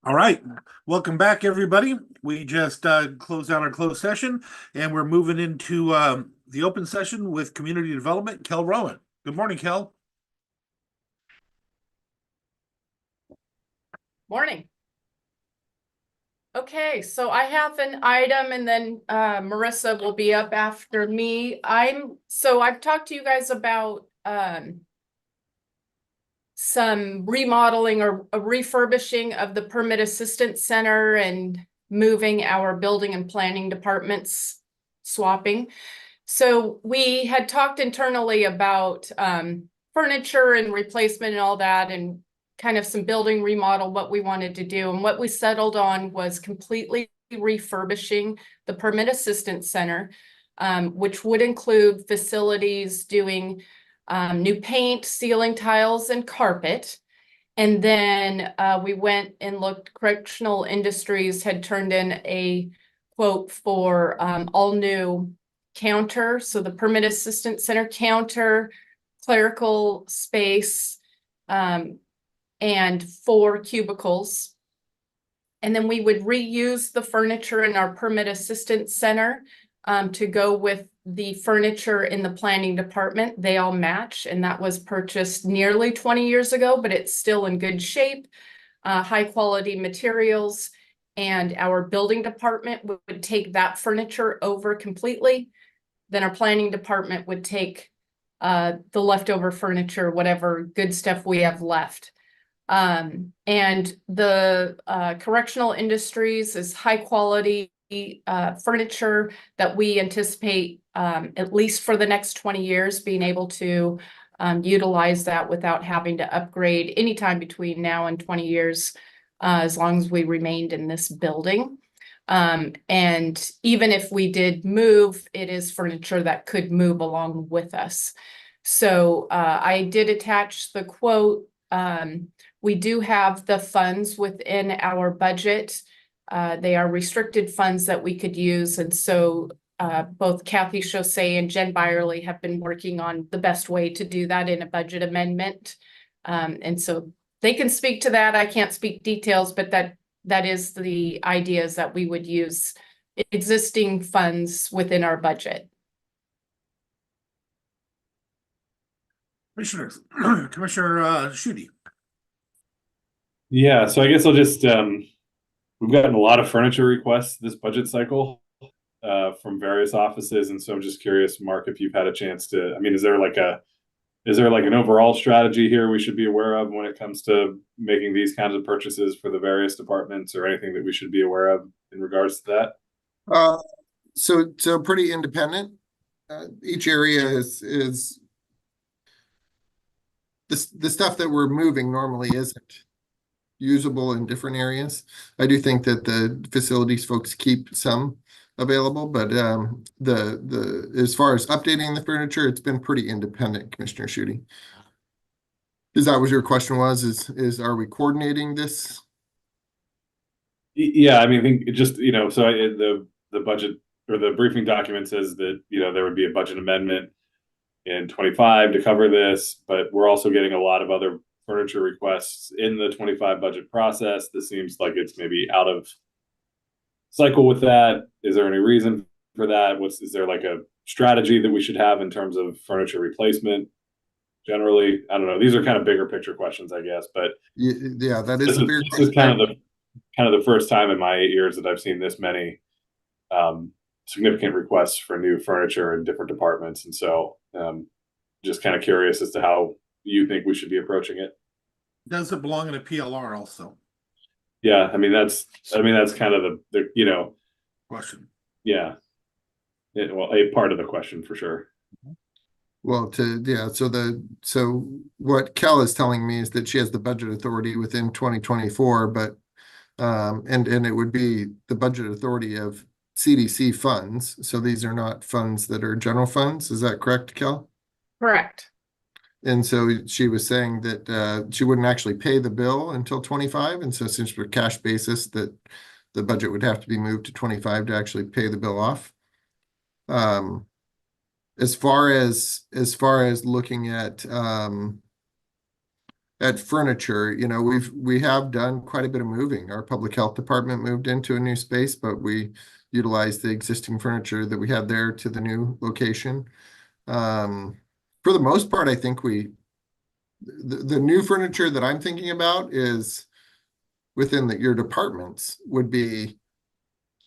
All right, welcome back, everybody. We just closed out our closed session, and we're moving into the open session with community development. Kell Rowen. Good morning, Kell. Morning. Okay, so I have an item and then Marissa will be up after me. I've talked to you guys about some remodeling or a refurbishing of the Permit Assistance Center and moving our building and planning departments, swapping. So we had talked internally about furniture and replacement and all that, and kind of some building remodel, what we wanted to do. And what we settled on was completely refurbishing the Permit Assistance Center, which would include facilities doing new paint, ceiling tiles, and carpet. And then we went and looked, Correctional Industries had turned in a quote for all new counter. So the Permit Assistance Center counter, clerical space, and 4 cubicles. And then we would reuse the furniture in our Permit Assistance Center to go with the furniture in the planning department. They all match, and that was purchased nearly 20 years ago, but it's still in good shape, high quality materials. And our building department would take that furniture over completely. Then our planning department would take the leftover furniture, whatever good stuff we have left. And the Correctional Industries is high quality furniture that we anticipate at least for the next 20 years being able to utilize that without having to upgrade anytime between now and 20 years, as long as we remained in this building. And even if we did move, it is furniture that could move along with us. So I did attach the quote. We do have the funds within our budget. They are restricted funds that we could use. And so both Kathy Chaussee and Jen Byerly have been working on the best way to do that in a budget amendment. And so they can speak to that. I can't speak details, but that is the ideas that we would use existing funds within our budget. Commissioner Schutte. Yeah, so I guess I'll just we've gotten a lot of furniture requests this budget cycle from various offices, and so I'm just curious, Mark, if you've had a chance to. I mean, is there like an overall strategy here we should be aware of when it comes to making these kinds of purchases for the various departments, or anything that we should be aware of in regards to that? So pretty independent. Each area is the stuff that we're moving normally isn't usable in different areas. I do think that the facilities folks keep some available, but the as far as updating the furniture, it's been pretty independent, Commissioner Schutte. Is that what your question was? Is are we coordinating this? Yeah, I mean, I think it just, so the budget or the briefing document says that, there would be a budget amendment in 25 to cover this, but we're also getting a lot of other furniture requests in the 25 budget process. This seems like it's maybe out of cycle with that. Is there any reason for that? Is there like a strategy that we should have in terms of furniture replacement generally? I don't know. These are kind of bigger picture questions, I guess, but yeah, that is a bigger question. This is kind of the first time in my 8 years that I've seen this many significant requests for new furniture in different departments. And so just kind of curious as to how you think we should be approaching it. Does it belong in a PLR also? Yeah, I mean that's kind of the question. Yeah, well, a part of the question for sure. Well, so what Kell is telling me is that she has the budget authority within 2024, but and it would be the budget authority of CDC funds. So these are not funds that are general funds. Is that correct, Kell? Correct. And so she was saying that she wouldn't actually pay the bill until 25. And so since we're cash basis, that the budget would have to be moved to 25 to actually pay the bill off. As far as looking at at furniture, you know, we have done quite a bit of moving. Our public health department moved into a new space, but we utilized the existing furniture that we had there to the new location. For the most part, I think the new furniture that I'm thinking about is within your departments would be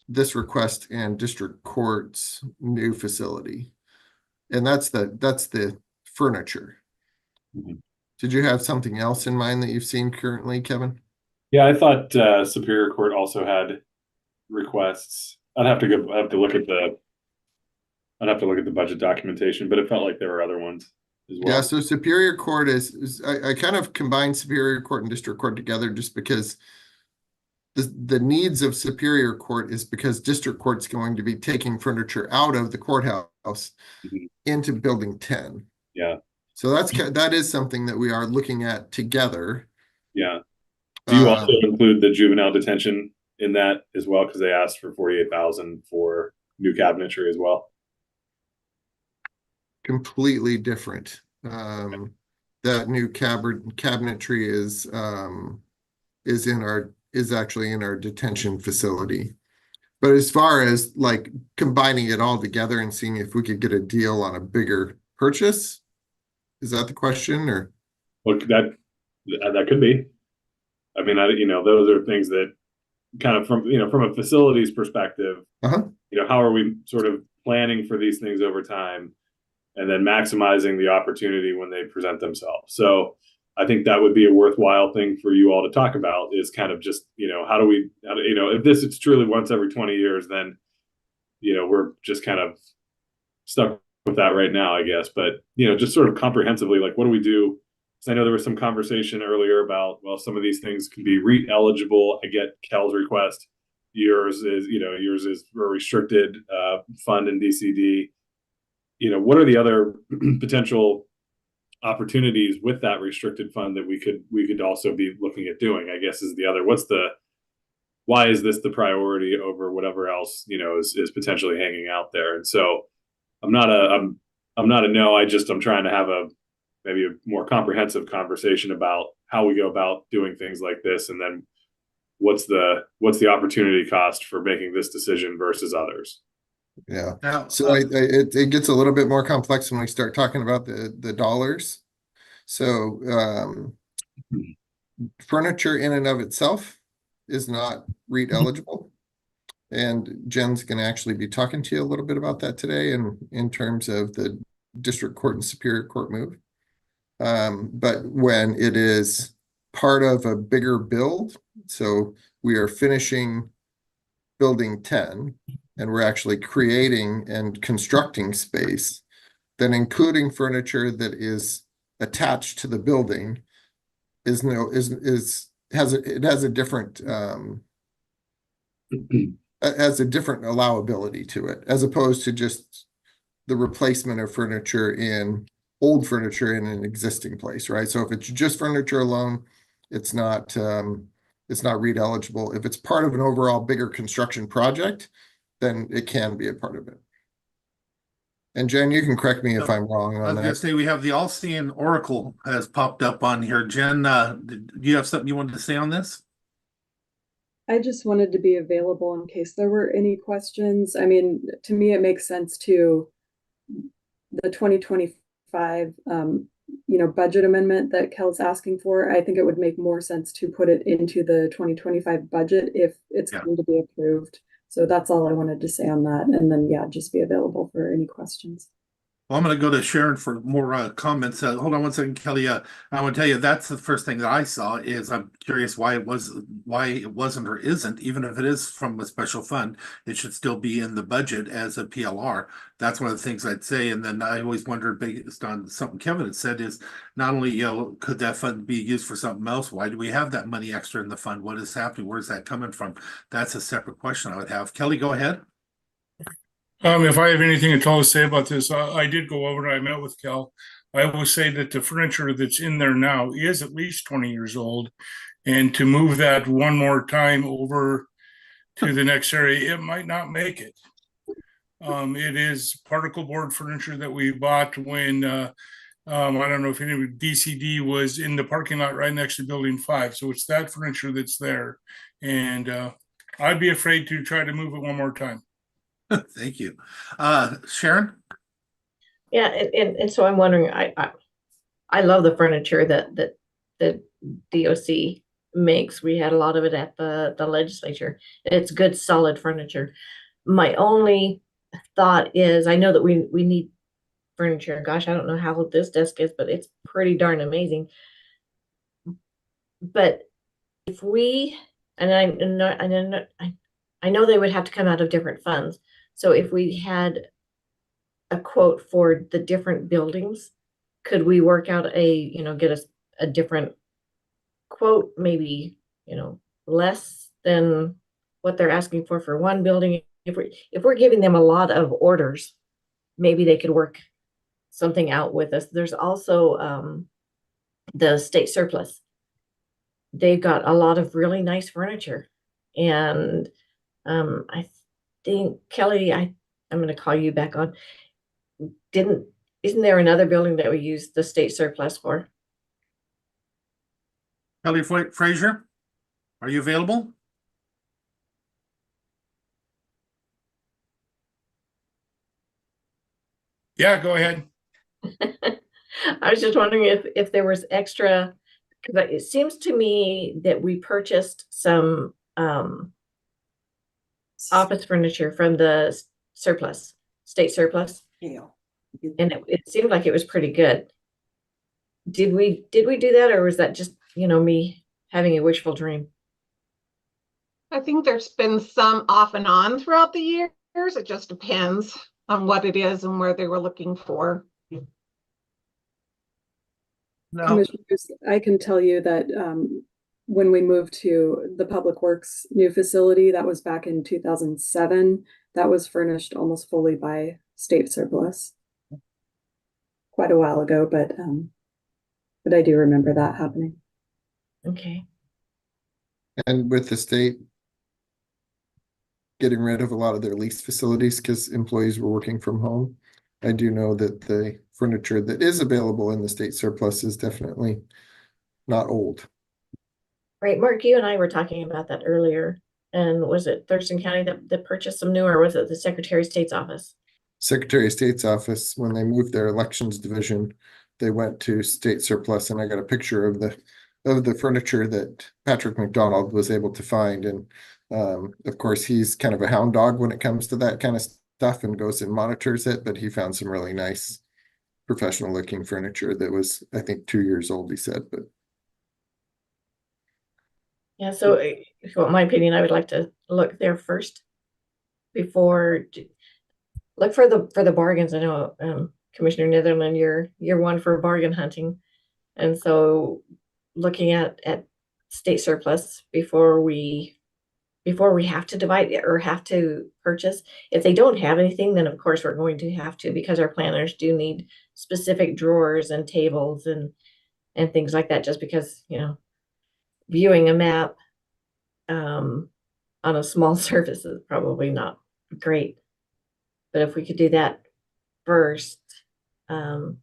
this request and district court's new facility. And that's the furniture. Mhm. Did you have something else in mind that you've seen currently, Kevin? Yeah, I thought Superior Court also had requests. I'd have to look at the budget documentation, but it felt like there were other ones as well. Yeah, so Superior Court is I kind of combined Superior Court and District Court together just because the needs of Superior Court is because District Court's going to be taking furniture out of the courthouse Mhm. into Building 10. Yeah, So that is something that we are looking at together. yeah. Do you also Um, include the juvenile detention in that as well? Because they asked for 48,000 for new cabinetry as well. completely different. That new cabinetry is actually in our detention facility. But as far as like combining it all together and seeing if we could get a deal on a bigger purchase, is that the question or? Look, that could be. I mean, those are things that kind of from a facilities perspective, Uh-huh. how are we sort of planning for these things over time and then maximizing the opportunity when they present themselves. So I think that would be a worthwhile thing for you all to talk about is kind of just, if this is truly once every 20 years, then, we're just kind of stuck with that right now, I guess. But, just sort of comprehensively, like, what do we do? So I know there was some conversation earlier about, well, some of these things can be REIT eligible. I get Kell's request. Yours is a restricted fund in DCD. What are the other potential opportunities with that restricted fund that we could also be looking at doing? I guess is the other. Why is this the priority over whatever else is potentially hanging out there? And so I'm not a no. I'm trying to have maybe a more comprehensive conversation about how we go about doing things like this, and then what's the opportunity cost for making this decision versus others. Yeah. Now, So it gets a little bit more complex when we start talking about the dollars. So furniture in and of itself is not REIT eligible. And Jen's going to actually be talking to you a little bit about that today in terms of the district court and superior court move. But when it is part of a bigger build, so we are finishing building 10 and we're actually creating and constructing space, then including furniture that is attached to the building has a different has a different allowability to it, as opposed to just the replacement of old furniture in an existing place, right? So if it's just furniture alone, it's not REIT eligible. If it's part of an overall bigger construction project, then it can be a part of it. And Jen, you can correct me if I'm wrong I on was that. gonna say we have the All-Seeing Oracle has popped up on here. Jen, do you have something you wanted to say on this? I just wanted to be available in case there were any questions. I mean, to me, it makes sense to the 2025, budget amendment that Kell's asking for. I think it would make more sense to put it into the 2025 budget if it's going to be approved. So that's all I wanted to say on that. And then, yeah, just be available for any questions. Well, I'm going to go to Sharon for more comments. Hold on one second, Kelly. I want to tell you that's the first thing that I saw is I'm curious why it wasn't or isn't, even if it is from a special fund, it should still be in the budget as a PLR. That's one of the things I'd say. And then I always wondered, based on something Kevin had said, is not only could that fund be used for something else? Why do we have that money extra in the fund? What is happening? Where's that coming from? That's a separate question I would have. Kelly, go ahead. If I have anything at all to say about this, I did go over it. I met with Kell. I will say that the furniture that's in there now is at least 20 years old. And to move that one more time over to the next area, it might not make it. It is particle board furniture that we bought when I don't know if anybody, DCD was in the parking lot right next to building 5. So it's that furniture that's there. And I'd be afraid to try to move it one more time. Thank you. Sharon? Yeah, and so I'm wondering, I love the furniture that the DOC makes. We had a lot of it at the legislature. It's good, solid furniture. My only thought is, I know that we need furniture. Gosh, I don't know how this desk is, but it's pretty darn amazing. But if we, and I know they would have to come out of different funds. So if we had a quote for the different buildings, could we work out get us a different quote, maybe, less than what they're asking for one building? If we're giving them a lot of orders, maybe they could work something out with us. There's also the state surplus. They've got a lot of really nice furniture. And I think, Kelly, I'm going to call you back on. Isn't there another building that we use the state surplus for? Kelly Frazier, are you available? Yeah, go ahead. I was just wondering if there was extra, because it seems to me that we purchased some office furniture from the surplus, state surplus. Yeah. And it seemed like it was pretty good. Did we do that, or was that just, me having a wishful dream? I think there's been some off and on throughout the years. It just depends on what it is and where they were looking for. No. Commissioners, I can tell you that when we moved to the Public Works new facility, that was back in 2007, that was furnished almost fully by state surplus. Quite a while ago, but I do remember that happening. Okay. And with the state getting rid of a lot of their leased facilities because employees were working from home, I do know that the furniture that is available in the state surplus is definitely not old. Right, Mark, you and I were talking about that earlier. And was it Thurston County that purchased some new, or was it the Secretary of State's office? Secretary of State's office, when they moved their elections division, they went to state surplus, and I got a picture of the furniture that Patrick McDonald was able to find. And of course, he's kind of a hound dog when it comes to that kind of stuff and goes and monitors it, but he found some really nice professional looking furniture that was, I think, 2 years old, he said. But Yeah, so if you want my opinion, I would like to look there first before look for the bargains. I know Commissioner Netherland, you're one for bargain hunting, and so looking at state surplus before we have to divide or have to purchase. If they don't have anything, then of course we're going to have to, because our planners do need specific drawers and tables and things like that, just because, viewing a map on a small surface is probably not great. But if we could do that first, and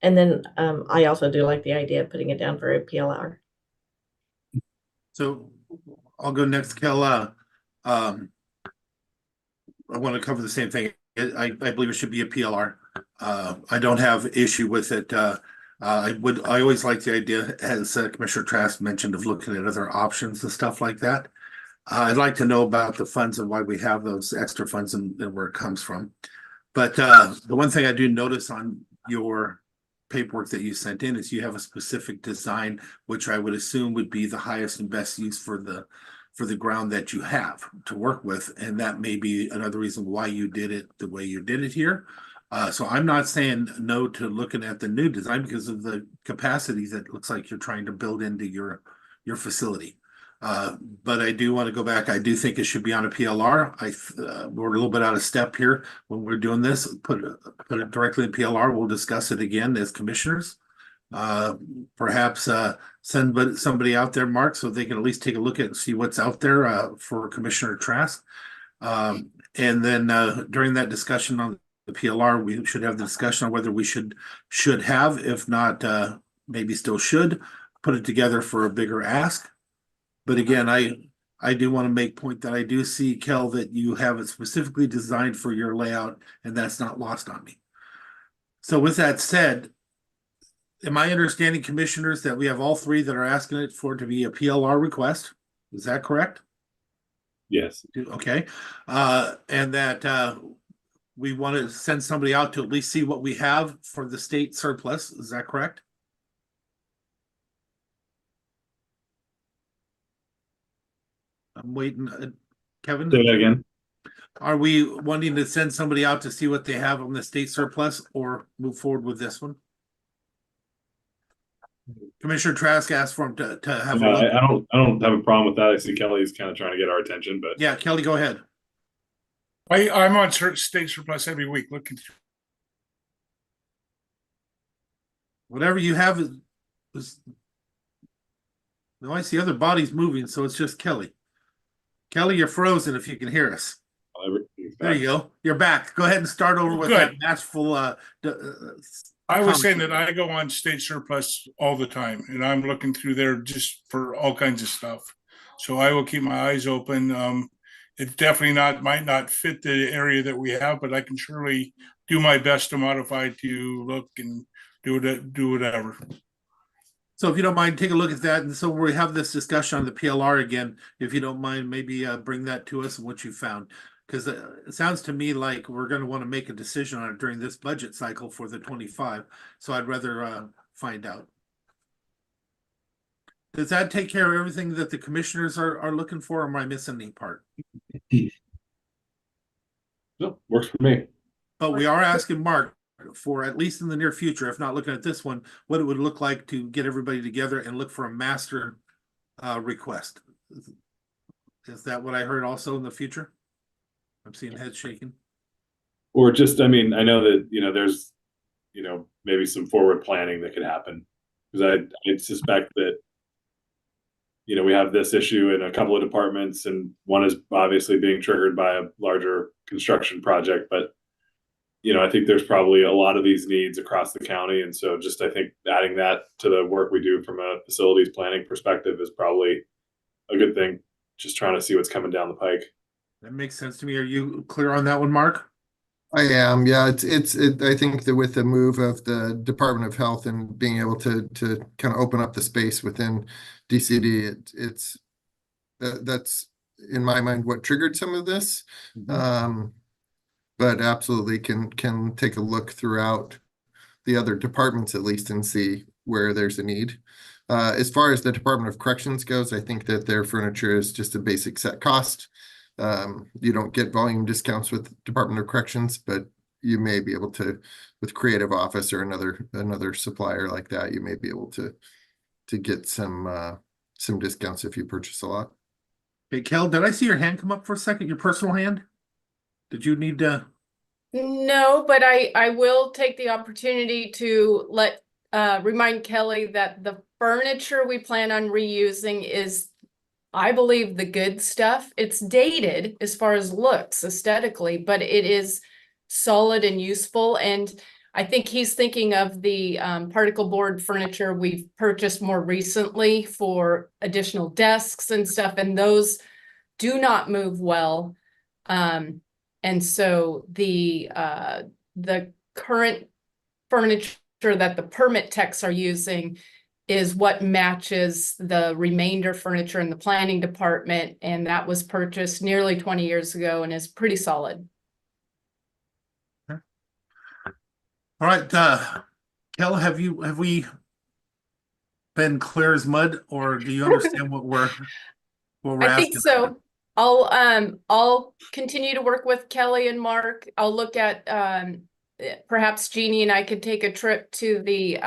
then I also do like the idea of putting it down for a PLR. So I'll go next, Kell. I want to cover the same thing. I believe it should be a PLR. I don't have issue with it. I always like the idea, as Commissioner Trask mentioned, of looking at other options and stuff like that. I'd like to know about the funds and why we have those extra funds and where it comes from. But the one thing I do notice on your paperwork that you sent in is you have a specific design, which I would assume would be the highest and best use for the ground that you have to work with. And that may be another reason why you did it the way you did it here. So I'm not saying no to looking at the new design because of the capacity that looks like you're trying to build into your facility. But I do want to go back. I do think it should be on a PLR. We're a little bit out of step here when we're doing this. Put it directly in PLR. We'll discuss it again as commissioners. Perhaps send somebody out there, Mark, so they can at least take a look at and see what's out there for Commissioner Trask. And then during that discussion on the PLR, we should have the discussion on whether we should have, if not, maybe still should, put it together for a bigger ask. But again, I do want to make point that I do see, Kell, that you have it specifically designed for your layout, and that's not lost on me. So with that said, am I understanding, commissioners, that we have all three that are asking it for it to be a PLR request? Is that correct? Yes. Okay, and that we want to send somebody out to at least see what we have for the state surplus. Is that correct? I'm waiting, Kevin. Say that again. Are we wanting to send somebody out to see what they have on the state surplus, or move forward with this one? Commissioner Trask asked for him to have a look. I don't have a problem with that. I see Kelly's kind of trying to get our attention, but Yeah, Kelly, go ahead. I'm on state surplus every week looking through. Whatever you have is. No, I see other bodies moving, so it's just Kelly. Kelly, you're frozen if you can hear us. There you go. You're back. Go ahead and start over with that Good. masterful. I was saying that I go on state surplus all the time, and I'm looking through there just for all kinds of stuff. So I will keep my eyes open. It definitely might not fit the area that we have, but I can surely do my best to modify to look and do whatever. So if you don't mind, take a look at that. And so we have this discussion on the PLR again. If you don't mind, maybe bring that to us and what you found. Because it sounds to me like we're going to want to make a decision on it during this budget cycle for the 25. So I'd rather find out. Does that take care of everything that the commissioners are looking for, or am I missing any part? No, works for me. But we are asking Mark for, at least in the near future, if not looking at this one, what it would look like to get everybody together and look for a master request. Is that what I heard also in the future? I'm seeing heads shaking. Or just, I mean, I know that, there's, maybe some forward planning that could happen. Because I suspect that, we have this issue in a couple of departments, and one is obviously being triggered by a larger construction project. But, I think there's probably a lot of these needs across the county. And so just, I think adding that to the work we do from a facilities planning perspective is probably a good thing. Just trying to see what's coming down the pike. That makes sense to me. Are you clear on that one, Mark? I am, yeah. I think that with the move of the Department of Health and being able to kind of open up the space within DCD, that's in my mind what triggered some of this. But absolutely can take a look throughout the other departments at least and see where there's a need. As far as the Department of Corrections goes, I think that their furniture is just a basic set cost. You don't get volume discounts with Department of Corrections, but you may be able to, with Creative Office or another supplier like that, you may be able to get some discounts if you purchase a lot. Hey, Kel, did I see your hand come up for a second? Your personal hand? Did you need to? No, but I will take the opportunity to remind Kelly that the furniture we plan on reusing is, I believe, the good stuff. It's dated as far as looks aesthetically, but it is solid and useful. And I think he's thinking of the particle board furniture we've purchased more recently for additional desks and stuff, and those do not move well. And so the current furniture that the permit techs are using is what matches the remainder furniture in the planning department. And that was purchased nearly 20 years ago and is pretty solid. All right, Kel, have we been clear as mud, or do you understand what we're I asking? think so. I'll continue to work with Kelly and Mark. I'll look at perhaps Jeannie and I could take a trip to the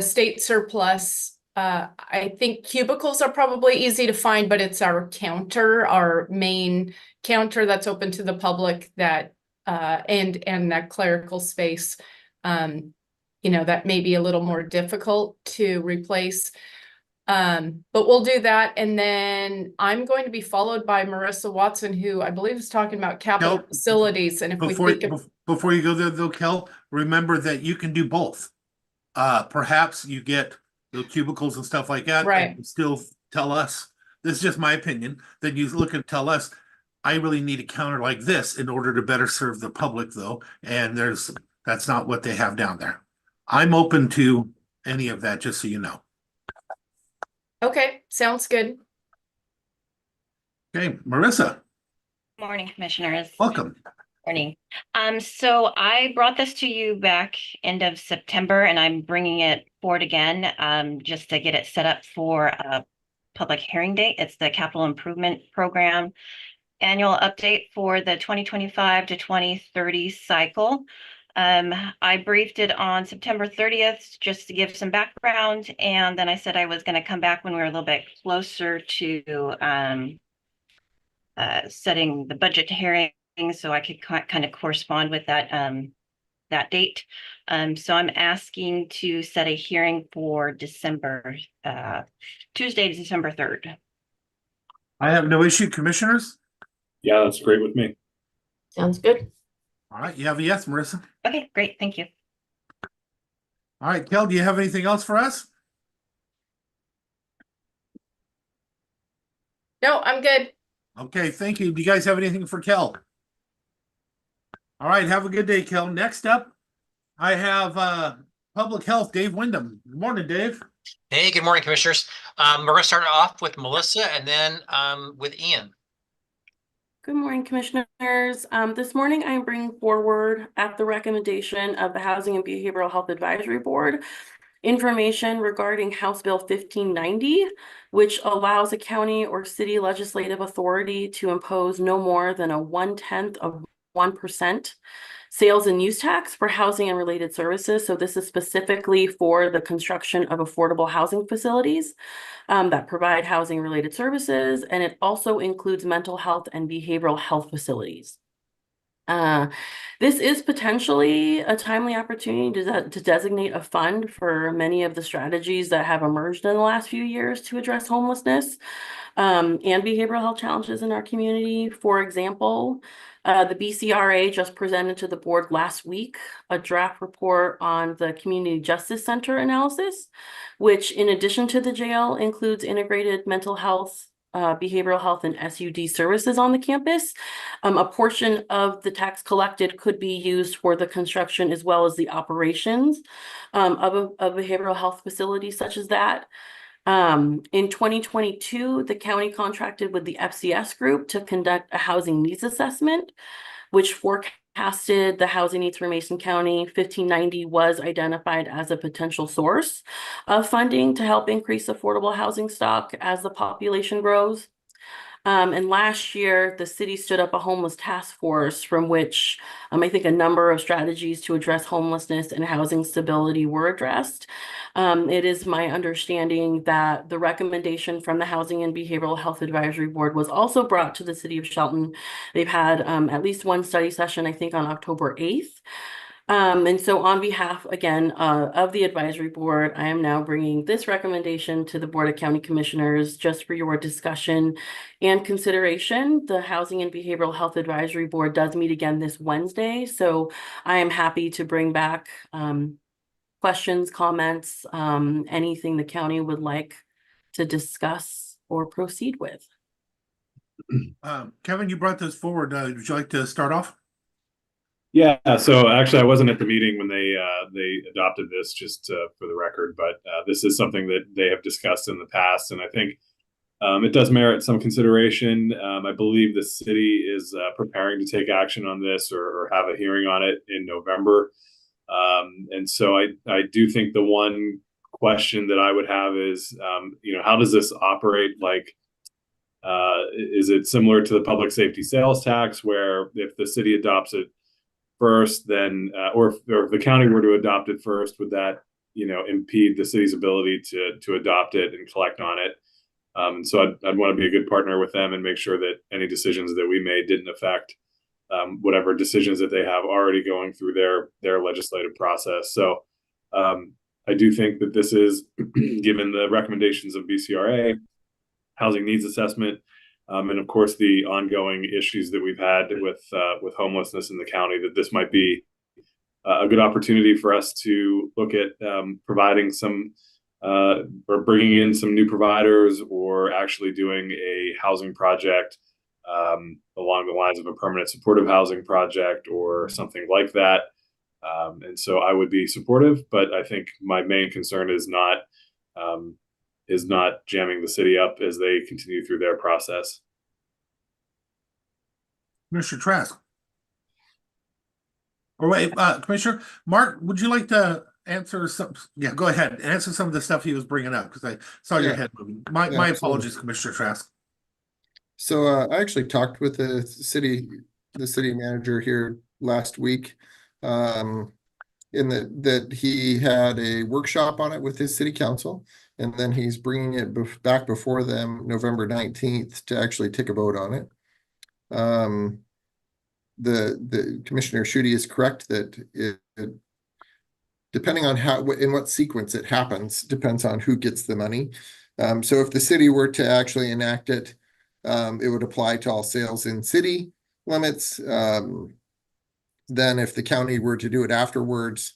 state surplus. I think cubicles are probably easy to find, but it's our main counter that's open to the public, that and that clerical space, that may be a little more difficult to replace. But we'll do that. And then I'm going to be followed by Marissa Watson, who I believe is talking about capital Nope. facilities. And if we Before, think of, before you go there though, Kel, remember that you can do both. Perhaps you get the cubicles and stuff like that. Right. And still tell us, this is just my opinion, then you look and tell us, I really need a counter like this in order to better serve the public though. And that's not what they have down there. I'm open to any of that, just so you know. okay, sounds good. Okay, Marissa, Morning, commissioners. welcome. Morning. So I brought this to you back end of September, and I'm bringing it forward again, just to get it set up for a public hearing date. It's the Capital Improvement Program annual update for the 2025 to 2030 cycle. I briefed it on September 30th just to give some background, and then I said I was going to come back when we were a little bit closer to setting the budget hearing, so I could kind of correspond with that date. So I'm asking to set a hearing for Tuesday, December 3rd. I have no issue, commissioners. Yeah, that's great with me. Sounds good. All right, you have a yes, Marissa. Okay, great. Thank you. All right, Kel, do you have anything else for us? No, I'm good. Okay, thank you. Do you guys have anything for Kel? All right, have a good day, Kel. Next up, I have Public Health, Dave Windom. Good morning, Dave. Hey, good morning, commissioners. We're going to start off with Melissa and then with Ian. Good morning, commissioners. This morning I am bringing forward, at the recommendation of the Housing and Behavioral Health Advisory Board, information regarding House Bill 1590, which allows a county or city legislative authority to impose no more than a 1/10 of 1% sales and use tax for housing and related services. So this is specifically for the construction of affordable housing facilities that provide housing related services. And it also includes mental health and behavioral health facilities. This is potentially a timely opportunity to designate a fund for many of the strategies that have emerged in the last few years to address homelessness and behavioral health challenges in our community. For example, the BCRA just presented to the board last week a draft report on the Community Justice Center analysis, which in addition to the jail includes integrated mental health, behavioral health, and SUD services on the campus. A portion of the tax collected could be used for the construction as well as the operations of a behavioral health facility such as that. In 2022, the county contracted with the FCS group to conduct a housing needs assessment, which forecasted the housing needs for Mason County. 1590 was identified as a potential source of funding to help increase affordable housing stock as the population grows. And last year, the city stood up a homeless task force from which I think a number of strategies to address homelessness and housing stability were addressed. It is my understanding that the recommendation from the Housing and Behavioral Health Advisory Board was also brought to the city of Shelton. They've had at least one study session, I think, on October 8th. And so on behalf, again, of the advisory board, I am now bringing this recommendation to the Board of County Commissioners just for your discussion and consideration. The Housing and Behavioral Health Advisory Board does meet again this Wednesday, so I am happy to bring back questions, comments, anything the county would like to discuss or proceed with. Kevin, you brought this forward. Would you like to start off? Yeah, so actually I wasn't at the meeting when they adopted this, just for the record, but this is something that they have discussed in the past, and I think it does merit some consideration. I believe the city is preparing to take action on this or have a hearing on it in November. And so I do think the one question that I would have is, how does this operate? Like, is it similar to the public safety sales tax, where if the city adopts it first, then or if the county were to adopt it first, would that impede the city's ability to adopt it and collect on it? And so I'd want to be a good partner with them and make sure that any decisions that we made didn't affect whatever decisions that they have already going through their legislative process. So I do think that this is, given the recommendations of BCRA, housing needs assessment, and of course the ongoing issues that we've had with homelessness in the county, that this might be a good opportunity for us to look at providing some or bringing in some new providers, or actually doing a housing project along the lines of a permanent supportive housing project or something like that. And so I would be supportive, but I think my main concern is not jamming the city up as they continue through their process. Commissioner Trask. Or wait, Commissioner Mark, would you like to answer some? Yeah, go ahead. Answer some of the stuff he was bringing up, because I saw your head moving. My apologies, Commissioner Trask. So I actually talked with the city manager here last week, in that he had a workshop on it with his city council, and then he's bringing it back before them November 19th to actually take a vote on it. The Commissioner Schutte is correct that it depending on how, in what sequence it happens, depends on who gets the money. So if the city were to actually enact it, it would apply to all sales in city limits. Then if the county were to do it afterwards,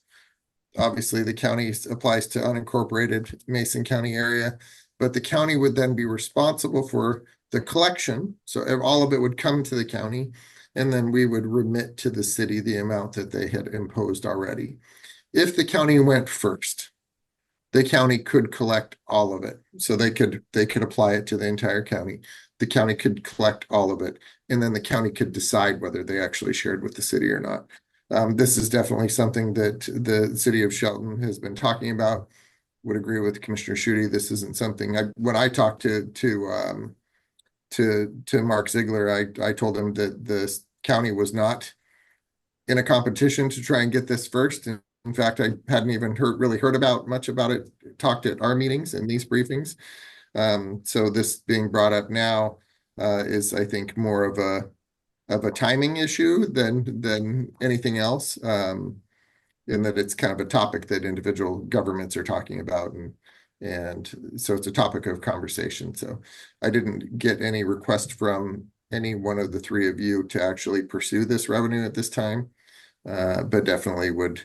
obviously the county applies to unincorporated Mason County area, but the county would then be responsible for the collection. So all of it would come to the county, and then we would remit to the city the amount that they had imposed already. If the county went first, the county could collect all of it. So they could apply it to the entire county. The county could collect all of it, and then the county could decide whether they actually shared with the city or not. This is definitely something that the city of Shelton has been talking about. Would agree with Commissioner Schutte. This isn't something when I talked to Mark Ziegler, I told him that the county was not in a competition to try and get this first. And in fact, I hadn't even really heard much about it, talked at our meetings and these briefings. So this being brought up now is, I think, more of a timing issue than anything else, in that it's kind of a topic that individual governments are talking about, and so it's a topic of conversation. So I didn't get any request from any one of the three of you to actually pursue this revenue at this time, but definitely would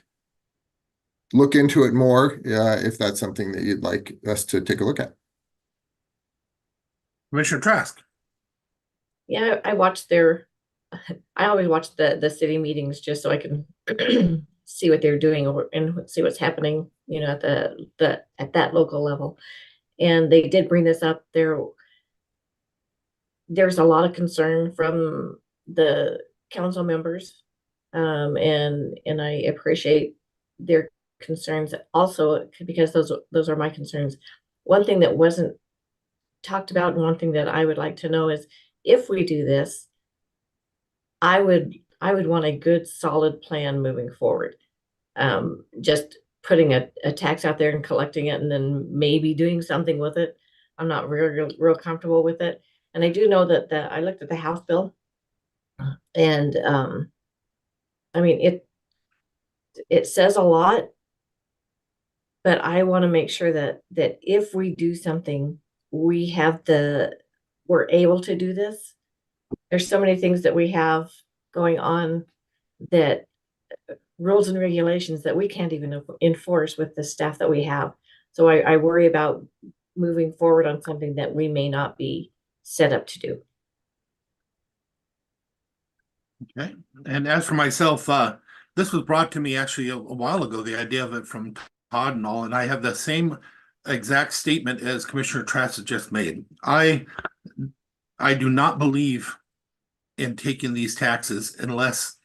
look into it more if that's something that you'd like us to take a look at. Commissioner Trask. Yeah, I always watch the city meetings just so I can see what they're doing and see what's happening, at that local level. And they did bring this up. There's a lot of concern from the council members, and I appreciate their concerns also, because those are my concerns. One thing that wasn't talked about, and one thing that I would like to know is, if we do this, I would want a good solid plan moving forward. Just putting a tax out there and collecting it and then maybe doing something with it, I'm not real comfortable with it. And I do know that I looked at the House bill, and I mean, it says a lot, but I want to make sure that if we do something, we're able to do this. There's so many things that we have going on, that rules and regulations that we can't even enforce with the staff that we have. So I worry about moving forward on something that we may not be set up to do. Okay. And as for myself, this was brought to me actually a while ago, the idea of it from Todd and all, and I have the same exact statement as Commissioner Trask just made. I do not believe in taking these taxes unless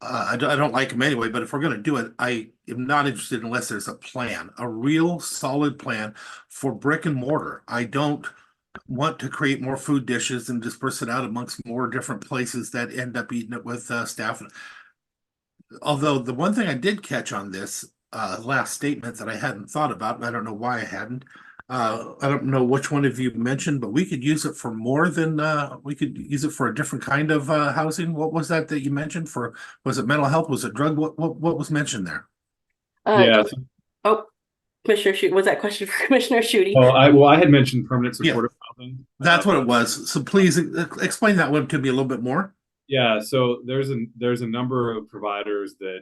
I don't like them anyway, but if we're going to do it, I am not interested unless there's a plan, a real solid plan for brick and mortar. I don't want to create more food dishes and disperse it out amongst more different places that end up eating it with staff. Although the one thing I did catch on this last statement that I hadn't thought about, and I don't know why I hadn't, I don't know which one of you mentioned, but we could use it for more than we could use it for a different kind of housing. What was that you mentioned was it mental health? Was it drug? What was mentioned there? Yeah. Oh, Commissioner Shute, was that question for Commissioner Shute? I had mentioned permanent Yeah. supportive housing. That's what it was. So please explain that one to me a little bit more. Yeah, so there's a number of providers that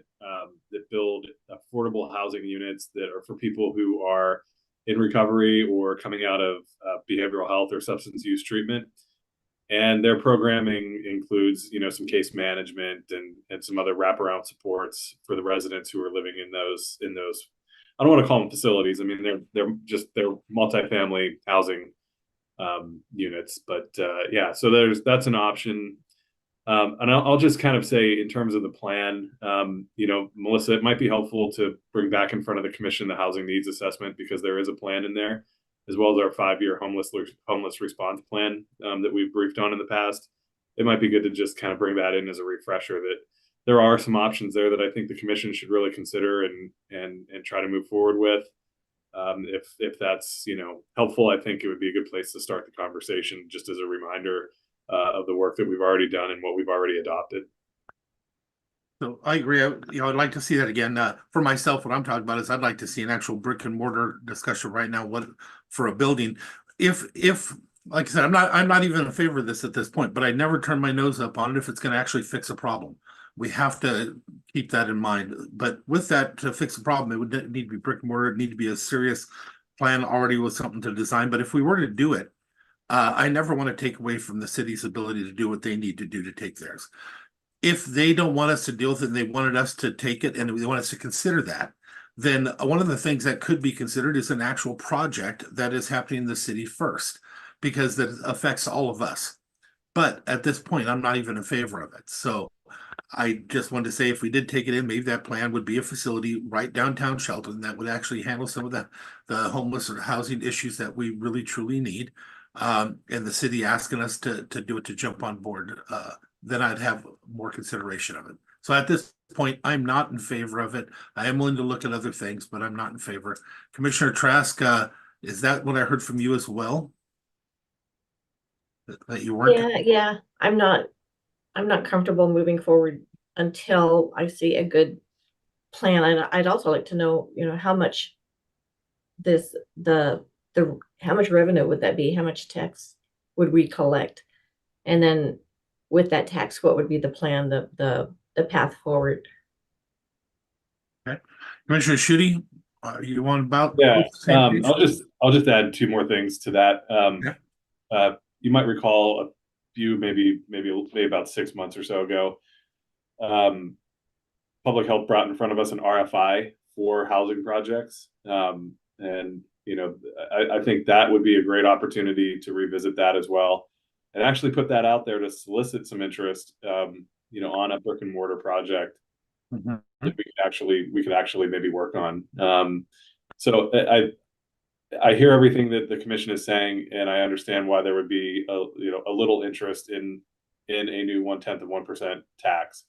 that build affordable housing units that are for people who are in recovery or coming out of behavioral health or substance use treatment. And their programming includes, some case management and some other wraparound supports for the residents who are living in those. I don't want to call them facilities. I mean, they're multifamily housing units. But yeah, so that's an option. And I'll just kind of say, in terms of the plan, Melissa, it might be helpful to bring back in front of the commission the housing needs assessment, because there is a plan in there, as well as our 5-year homeless response plan that we've briefed on in the past. It might be good to just kind of bring that in as a refresher, that there are some options there that I think the commission should really consider and try to move forward with. If that's helpful, I think it would be a good place to start the conversation, just as a reminder of the work that we've already done and what we've already adopted. So I agree. I'd like to see that again. For myself, what I'm talking about is I'd like to see an actual brick and mortar discussion right now. What for a building? If like I said, I'm not even in favor of this at this point, but I never turn my nose up on it if it's going to actually fix a problem. We have to keep that in mind. But with that, to fix a problem, it would need to be brick and mortar. It need to be a serious plan already with something to design. But if we were to do it, I never want to take away from the city's ability to do what they need to do to take theirs. If they don't want us to deal with it and they wanted us to take it and they want us to consider that, then one of the things that could be considered is an actual project that is happening in the city first, because that affects all of us. But at this point, I'm not even in favor of it. So I just wanted to say, if we did take it in, maybe that plan would be a facility right downtown Shelton that would actually handle some of the homeless or housing issues that we really truly need. And the city asking us to do it, to jump on board, then I'd have more consideration of it. So at this point, I'm not in favor of it. I am willing to look at other things, but I'm not in favor. Commissioner Trask, is that what I heard from you as well? That you weren't? Yeah. I'm not comfortable moving forward until I see a good plan. And I'd also like to know, how much how much revenue would that be? How much tax would we collect? And then with that tax, what would be the plan, the path forward? Okay. Commissioner Shute, you want about? Yeah, I'll just add 2 more things to that. You might recall a few, maybe about 6 months or so ago, Public Health brought in front of us an RFI for housing projects. And I think that would be a great opportunity to revisit that as well, and actually put that out there to solicit some interest, on a brick and mortar project that we could actually maybe work on. So I hear everything that the commission is saying, and I understand why there would be a little interest in a new 0.1% tax.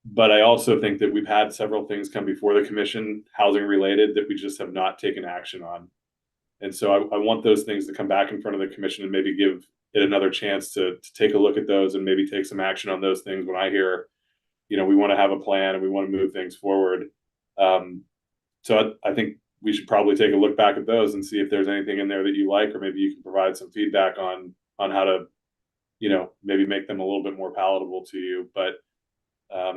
But I also think that we've had several things come before the commission, housing related, that we just have not taken action on. And so I want those things to come back in front of the commission and maybe give it another chance to take a look at those and maybe take some action on those things when I hear, we want to have a plan and we want to move things forward. So I think we should probably take a look back at those and see if there's anything in there that you like, or maybe you can provide some feedback on how to, maybe make them a little bit more palatable to you. But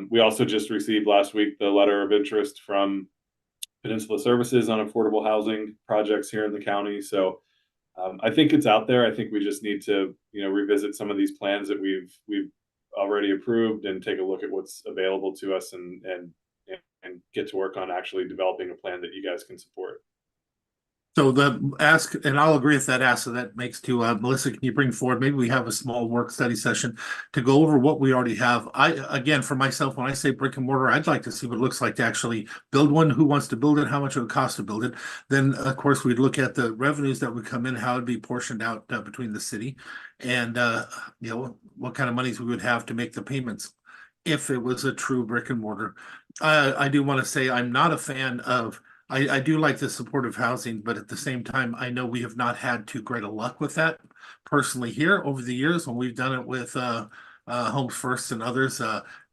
we also just received last week the letter of interest from Peninsula Services on affordable housing projects here in the county. So I think it's out there. I think we just need to, revisit some of these plans that we've already approved and take a look at what's available to us and get to work on actually developing a plan that you guys can support. So the ask, and I'll agree with that ask. So that makes to Melissa, can you bring forward, maybe we have a small work study session to go over what we already have. Again, for myself, when I say brick and mortar, I'd like to see what it looks like to actually build one, who wants to build it, how much it would cost to build it. Then of course we'd look at the revenues that would come in, how it'd be portioned out between the city, and what kind of monies we would have to make the payments if it was a true brick and mortar. I do want to say I'm not a fan of, I do like the supportive housing, but at the same time, I know we have not had too great a luck with that personally here over the years when we've done it with Homes First and others,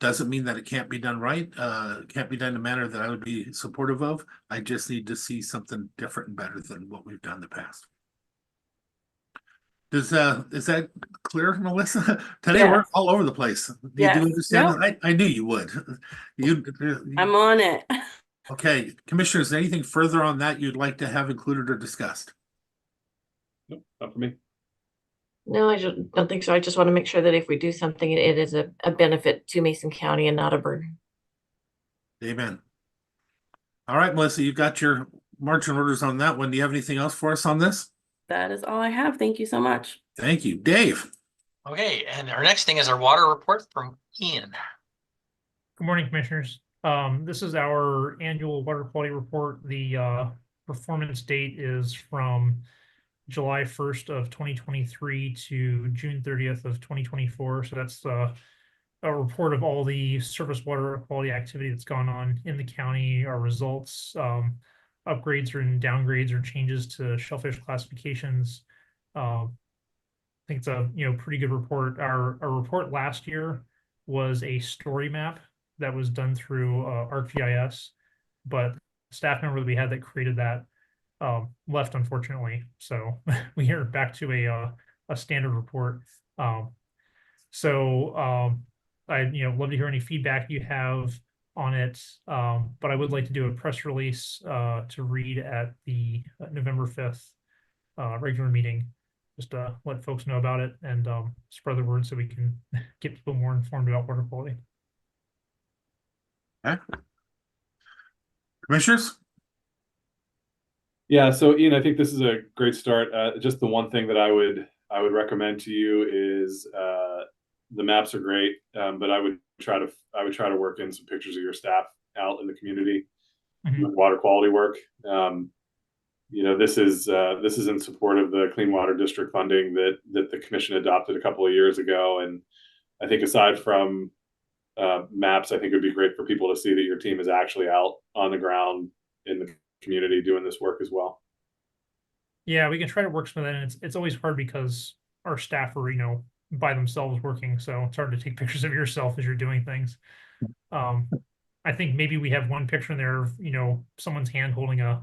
doesn't mean that it can't be done right. Can't be done in a manner that I would be supportive of. I just need to see something different and better than what we've done in the past. Is that clear, Melissa? Today we're Yes. all over the place. You Yes. do understand Nope. that? I knew you would. You, I'm on it. okay, commissioners, anything further on that you'd like to have included or discussed? Nope, not for me. No, I don't think so. I just want to make sure that if we do something, it is a benefit to Mason County and not a burden. Amen. All right, Melissa, you've got your marching orders on that one. Do you have anything else for us on this? That is all I have. Thank you so much. Thank you. Dave. Okay, and our next thing is our water report from Ian. Good morning, Commissioners. This is our annual water quality report. The performance date is from July 1st of 2023 to June 30th of 2024. So that's a report of all the surface water quality activity that's gone on in the county, our results, upgrades or downgrades or changes to shellfish classifications. I think it's a pretty good report. Our report last year was a story map that was done through ArcGIS, but the staff member that we had that created that left, unfortunately. So we are back to a standard report. I love to hear any feedback you have on it. But I would like to do a press release to read at the November 5th regular meeting, just to let folks know about it and spread the word so we can get people more informed about water quality. Okay. Commissioners? Yeah, so Ian, I think this is a great start. Just the one thing that I would recommend to you is the maps are great, but I would try to work in some pictures of your staff out in the community with water quality work. This is in support of the Clean Water District funding that the commission adopted a couple of years ago, and I think aside from maps, I think it would be great for people to see that your team is actually out on the ground in the community doing this work as well. Yeah, we can try to work some of that, and it's always hard because our staff are by themselves working, so it's hard to take pictures of yourself as you're doing things. I think maybe we have one picture in there of someone's hand holding a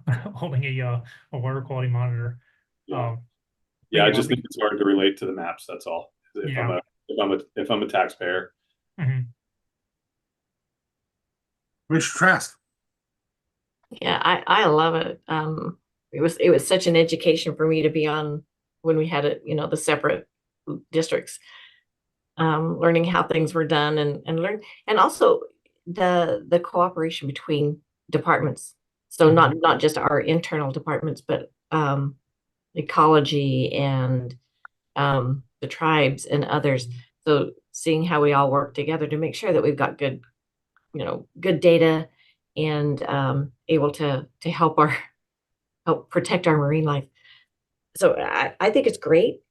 water quality monitor. Yeah, I just think it's hard to relate to the maps. That's all. If I'm a taxpayer. Mm-hmm. Mr. Trask. Yeah, I love it. It was such an education for me to be on when we had it, the separate districts, learning how things were done and also the cooperation between departments. So not just our internal departments, but ecology and the tribes and others. So seeing how we all work together to make sure that we've got good data and able to help protect our marine life. So I think it's great.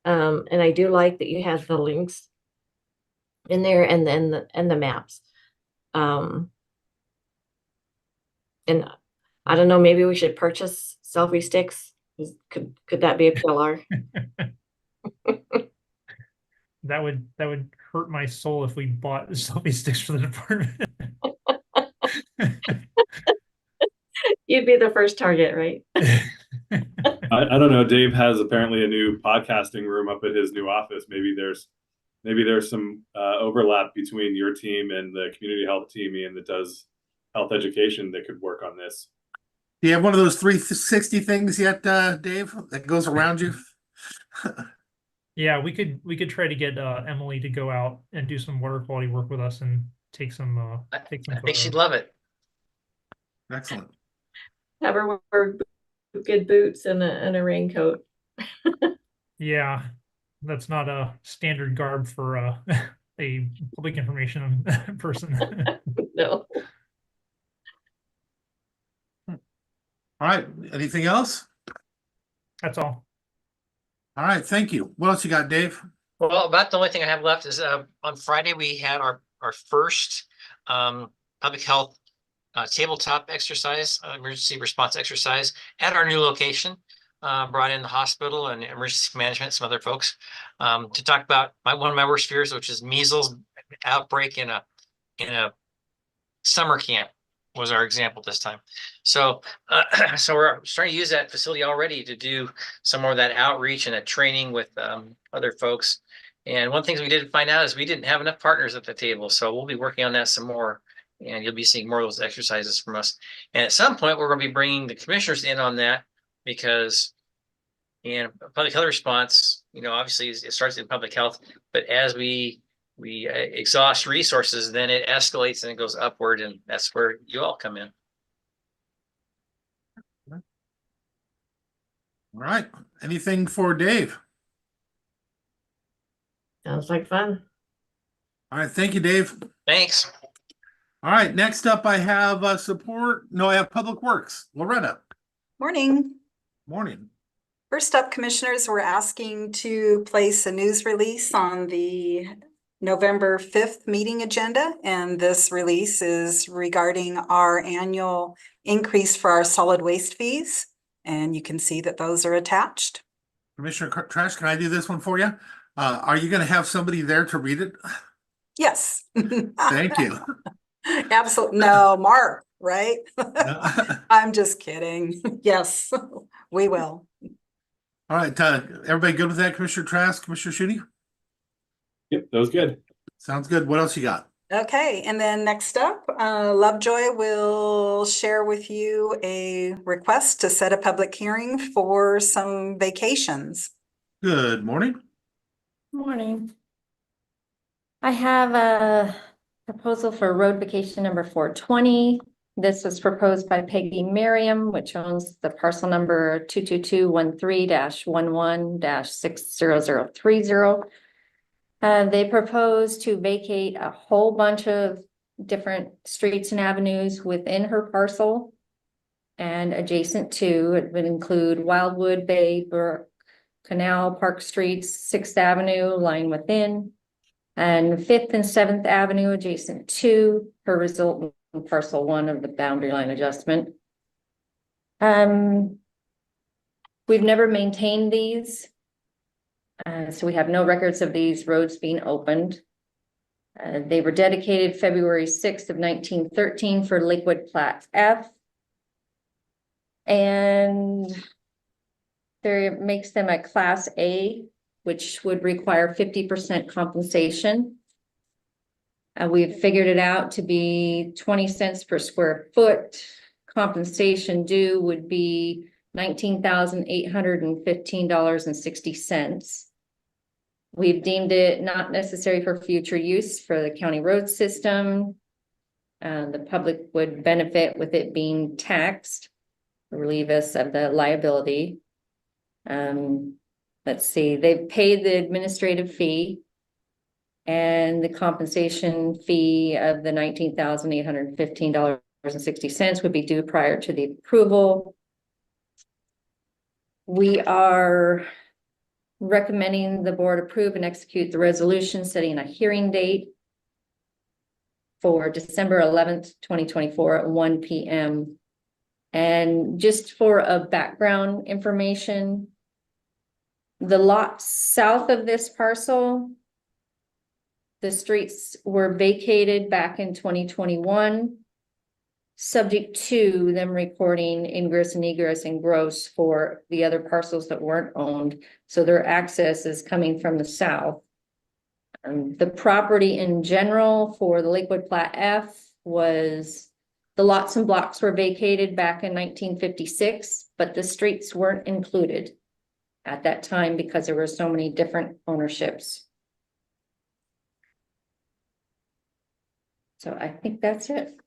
And I do like that you have the links in there and then the maps. And I don't know, maybe we should purchase selfie sticks. Could that be a PLR? That would hurt my soul if we bought selfie sticks for the department. You'd be the first target, right? I don't know. Dave has apparently a new podcasting room up at his new office. Maybe there's some overlap between your team and the community health team, Ian, that does health education that could work on this. Do you have one of those 360 things yet, Dave, that goes around you? Yeah, we could try to get Emily to go out and do some water quality work with us and take some I think she'd love it. Excellent. Have her wear good boots and a raincoat. Yeah, that's not a standard garb for a public information person. No. All right. Anything else? That's all. All right. Thank you. What else you got, Dave? Well, about the only thing I have left is on Friday we had our first public health tabletop exercise, emergency response exercise at our new location. brought in the hospital and emergency management, some other folks, to talk about one of my worst fears, which is measles outbreak in a summer camp was our example this time. So, so we're starting to use that facility already to do some more of that outreach and a training with other folks. And one of the things we did find out is we didn't have enough partners at the table. So we'll be working on that some more. And you'll be seeing more of those exercises from us. And at some point, we're going to be bringing the commissioners in on that, because in public health response, obviously it starts in public health, but as we exhaust resources, then it escalates and it goes upward, and that's where you all come in. All right. Anything for Dave? Sounds like fun. All right. Thank you, Dave. Thanks. All right. Next up, I have I have Public Works. Loretta. Morning. Morning. First up, commissioners, we're asking to place a news release on the November 5th meeting agenda. And this release is regarding our annual increase for our solid waste fees. And you can see that those are attached. Commissioner Trash, can I do this one for you? Are you going to have somebody there to read it? Yes. Thank you. Absolutely. No, Mark, right? I'm just kidding. Yes, we will. All right. Everybody good with that, Commissioner Trask, Commissioner Schutte? Yep, that was good. Sounds good. What else you got? Okay, and then next up, Lovejoy will share with you a request to set a public hearing for some vacations. Good morning. Morning. I have a proposal for road vacation number 420. This was proposed by Peggy Merriam, which owns the parcel number 22213-11-60030. They propose to vacate a whole bunch of different streets and avenues within her parcel and adjacent to. It would include Wildwood, Bay, Brook, Canal, Park Streets, 6th Avenue, lying within, and 5th and 7th Avenue adjacent to her resultant parcel 1 of the boundary line adjustment. We've never maintained these, so we have no records of these roads being opened. They were dedicated February 6th of 1913 for Liquid Plat F, and there makes them a Class A, which would require 50% compensation. We've figured it out to be 20 cents per square foot. Compensation due would be $19,815.60. We've deemed it not necessary for future use for the county road system. The public would benefit with it being taxed, relieve us of the liability. Let's see, they've paid the administrative fee, and the compensation fee of the $19,815.60 would be due prior to the approval. We are recommending the board approve and execute the resolution setting a hearing date for December 11th, 2024 at 1 p.m. And just for a background information, the lot south of this parcel, the streets were vacated back in 2021, subject to them recording ingress and egress and gross for the other parcels that weren't owned. So their access is coming from the south. The property in general for the Liquid Plat F was, the lots and blocks were vacated back in 1956, but the streets weren't included at that time because there were so many different ownerships. So I think that's it.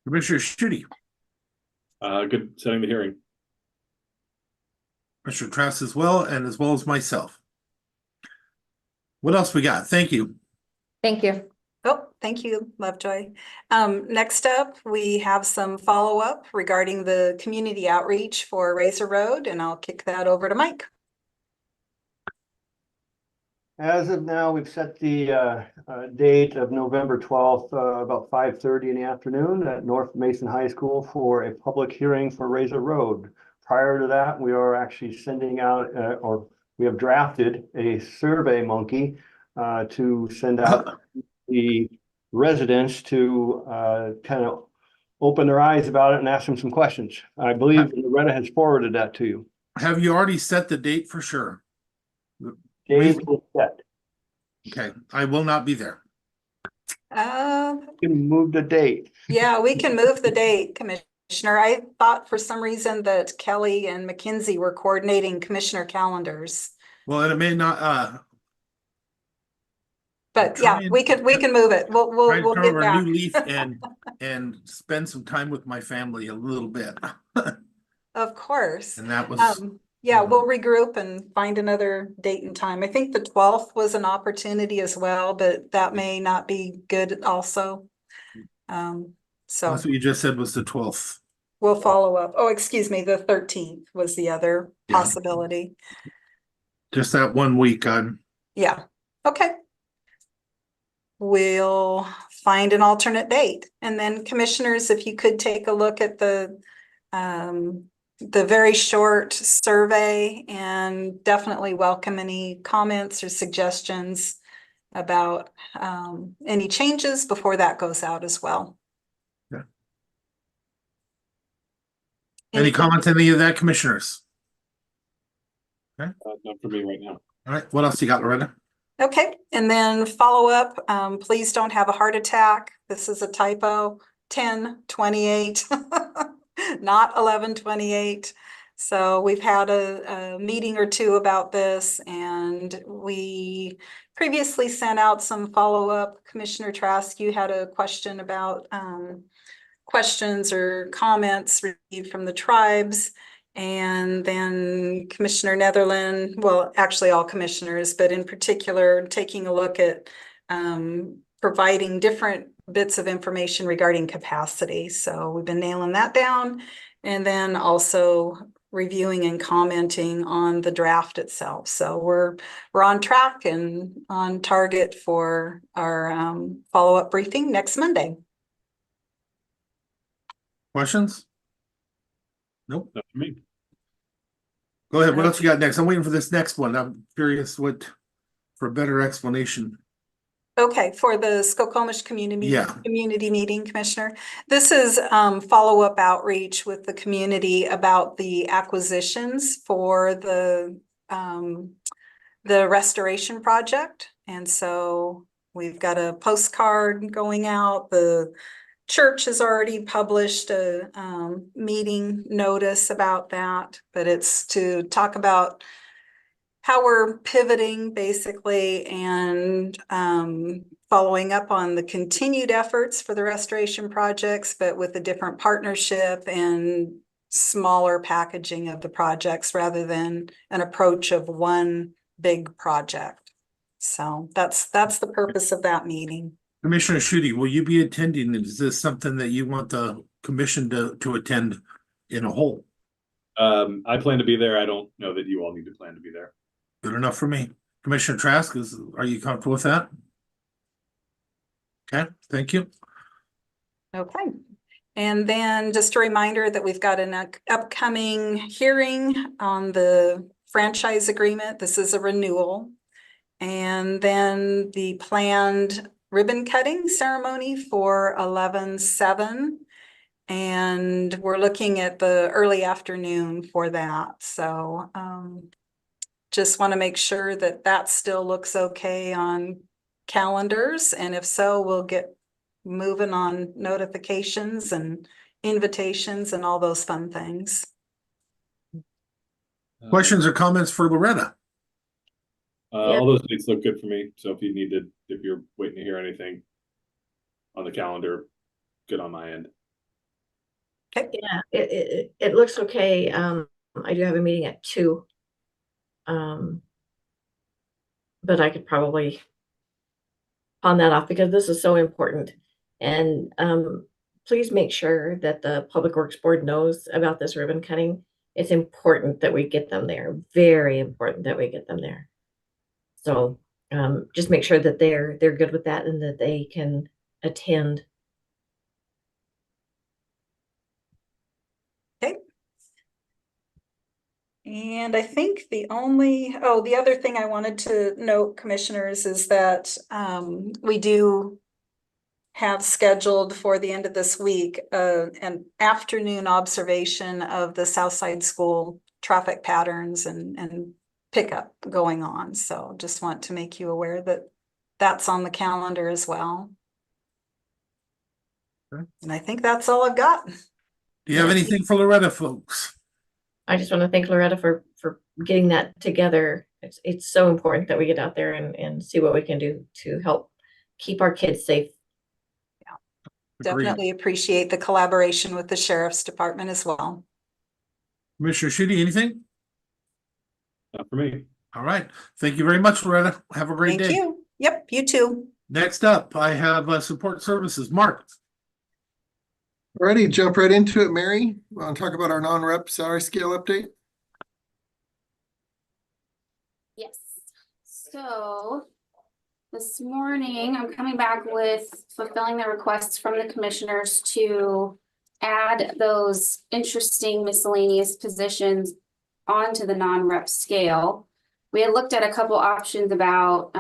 Commissioner Schutte. Good setting the hearing. Commissioner Trask as well, and as well as myself. What else we got? Thank you. Thank you. Oh, thank you, Lovejoy. Next up, we have some follow-up regarding the community outreach for Razor Road, and I'll kick that over to Mike. As of now, we've set the date of November 12th, about 5:30 in the afternoon at North Mason High School for a public hearing for Razor Road prior to that, we are actually sending out, or we have drafted a survey monkey to send out the residents to kind of open their eyes about it and ask them some questions. I believe Loretta has forwarded that to you. Have you already set the date for sure? Date is set. Okay, I will not be there. You can move the date. Yeah, we can move the date, Commissioner. I thought for some reason that Kelly and McKinsey were coordinating commissioner calendars. Well, and it may not, But yeah, we can move it. try to We'll turn get over a back. new leaf and spend some time with my family a little bit. Of course. And that was, Yeah, we'll regroup and find another date and time. I think the 12th was an opportunity as well, but that may not be good also. So that's what you just said was the 12th. we'll follow up. Oh, excuse me, the 13th was the other possibility. Just that 1 week. Yeah, okay. We'll find an alternate date. And then commissioners, if you could take a look at the very short survey, and definitely welcome any comments or suggestions about any changes before that goes out as well. Yeah. Any comments, any of that, commissioners? Okay. Not for me right now. All right, what else you got, Loretta? Okay, and then follow up, please don't have a heart attack. This is a typo, 10/28, not 11/28. So we've had a meeting or two about this, and we previously sent out some follow-up. Commissioner Trask, you had a question about questions or comments received from the tribes. And then Commissioner Netherland, well, actually all commissioners, but in particular, taking a look at providing different bits of information regarding capacity. So we've been nailing that down, and then also reviewing and commenting on the draft itself. So we're on track and on target for our follow-up briefing next Monday. Questions? Nope. Not for me. Go ahead. What else you got next? I'm waiting for this next one. I'm curious for a better explanation. Okay, for the Skokomish community meeting, Commissioner. This is follow-up outreach with the community about the acquisitions for the restoration project. And so we've got a postcard going out. The church has already published a meeting notice about that, but it's to talk about how we're pivoting basically, and following up on the continued efforts for the restoration projects, but with a different partnership and smaller packaging of the projects rather than an approach of one big project. So that's the purpose of that meeting. Commissioner Schutte, will you be attending? Is this something that you want the commission to attend in a whole? I plan to be there. I don't know that you all need to plan to be there. Good enough for me. Commissioner Trask, are you comfortable with that? Okay, thank you. Okay. And then just a reminder that we've got an upcoming hearing on the franchise agreement. This is a renewal. And then the planned ribbon cutting ceremony for 11/7. And we're looking at the early afternoon for that. So just want to make sure that that still looks okay on calendars. And if so, we'll get moving on notifications and invitations and all those fun things. Questions or comments for Loretta? All those dates look good for me. So if you're waiting to hear anything on the calendar, good on my end. Okay. Yeah, it looks okay. I do have a meeting at 2. But I could probably pawn that off because this is so important. And please make sure that the Public Works Board knows about this ribbon cutting. It's important that we get them there. Very important that we get them there. So just make sure that they're good with that and that they can attend. Okay. And I think the other thing I wanted to note, commissioners, is that we do have scheduled for the end of this week an afternoon observation of the Southside School traffic patterns and pickup going on. So just want to make you aware that that's on the calendar as well. Okay. And I think that's all I've got. Do you have anything for Loretta, folks? I just want to thank Loretta for getting that together. It's so important that we get out there and see what we can do to help keep our kids safe. Definitely appreciate the collaboration with the Sheriff's Department as well. Commissioner Shitty, anything? Not for me. All right. Thank you very much, Loretta. Have a great day. Thank you. Yep, you too. Next up, I have support services. Mark. Alrighty, jump right into it, Mary. Want to talk about our non-rep salary scale update? Yes. So this morning, I'm coming back with fulfilling the requests from the commissioners to add those interesting miscellaneous positions onto the non-rep scale. We had looked at a couple options about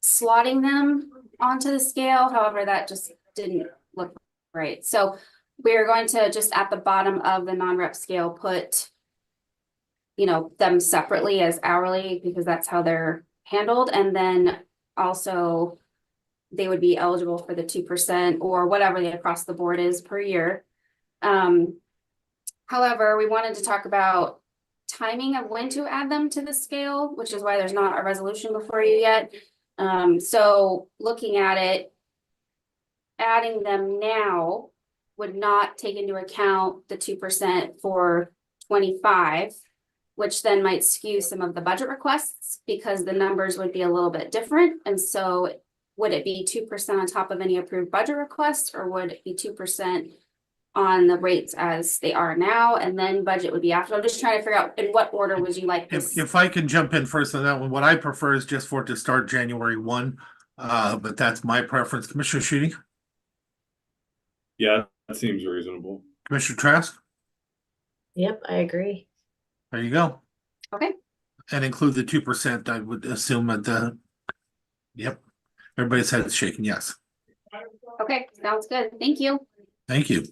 slotting them onto the scale. However, that just didn't look right. So we're going to just at the bottom of the non-rep scale put, you know, them separately as hourly because that's how they're handled. And then also they would be eligible for the 2% or whatever the across the board is per year. However, we wanted to talk about timing of when to add them to the scale, which is why there's not a resolution before you yet. So looking at it, adding them now would not take into account the 2% for 25, which then might skew some of the budget requests because the numbers would be a little bit different. And so would it be 2% on top of any approved budget requests, or would it be 2% on the rates as they are now, and then budget would be after? I'm just trying to figure out in what order would you like this? If I can jump in first on that one, what I prefer is just for it to start January 1. But that's my preference. Commissioner Sheedy? Yeah, that seems reasonable. Commissioner Trask? Yep, I agree. There you go. Okay. And include the 2%, I would assume at the, yep. Everybody's head is shaking, yes. Okay, sounds good. Thank you. Thank you.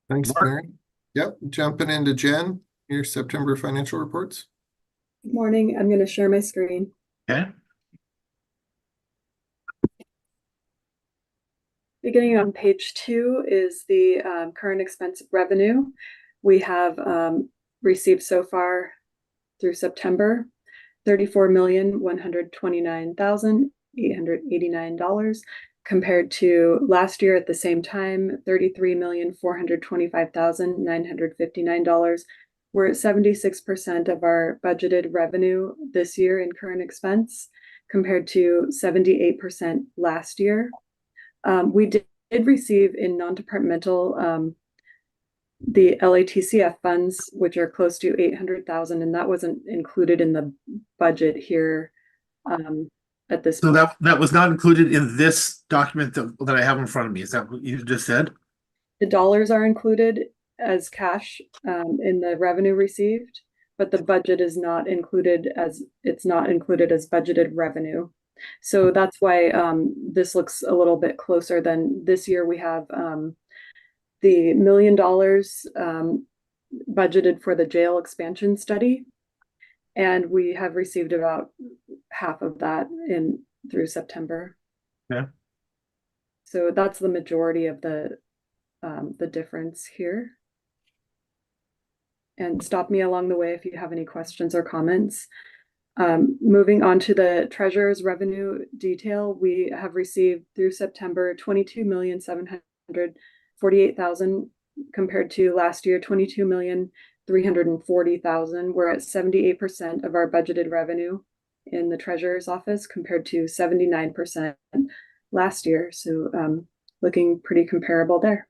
Thanks, Mark. Mary. Yep, jumping into Jen, your September financial reports. Good morning. I'm going to share my screen. Okay. Beginning on page 2 is the current expense revenue. We have received so far through September $34,129,889 compared to last year at the same time, $33,425,959. We're at 76% of our budgeted revenue this year in current expense compared to 78% last year. We did receive in non-departmental the LATCF funds, which are close to 800,000, and that wasn't included in the budget here at this So point. that was not included in this document that I have in front of me. Is that what you just said? The dollars are included as cash in the revenue received, but the budget is not included as budgeted revenue. So that's why this looks a little bit closer than this year. We have the $1 million budgeted for the jail expansion study, and we have received about half of that through September. Yeah. So that's the majority of the difference here. And stop me along the way if you have any questions or comments. Moving on to the treasurer's revenue detail, we have received through September 22,748,000 compared to last year 22,340,000. We're at 78% of our budgeted revenue in the treasurer's office compared to 79% last year. So looking pretty comparable there.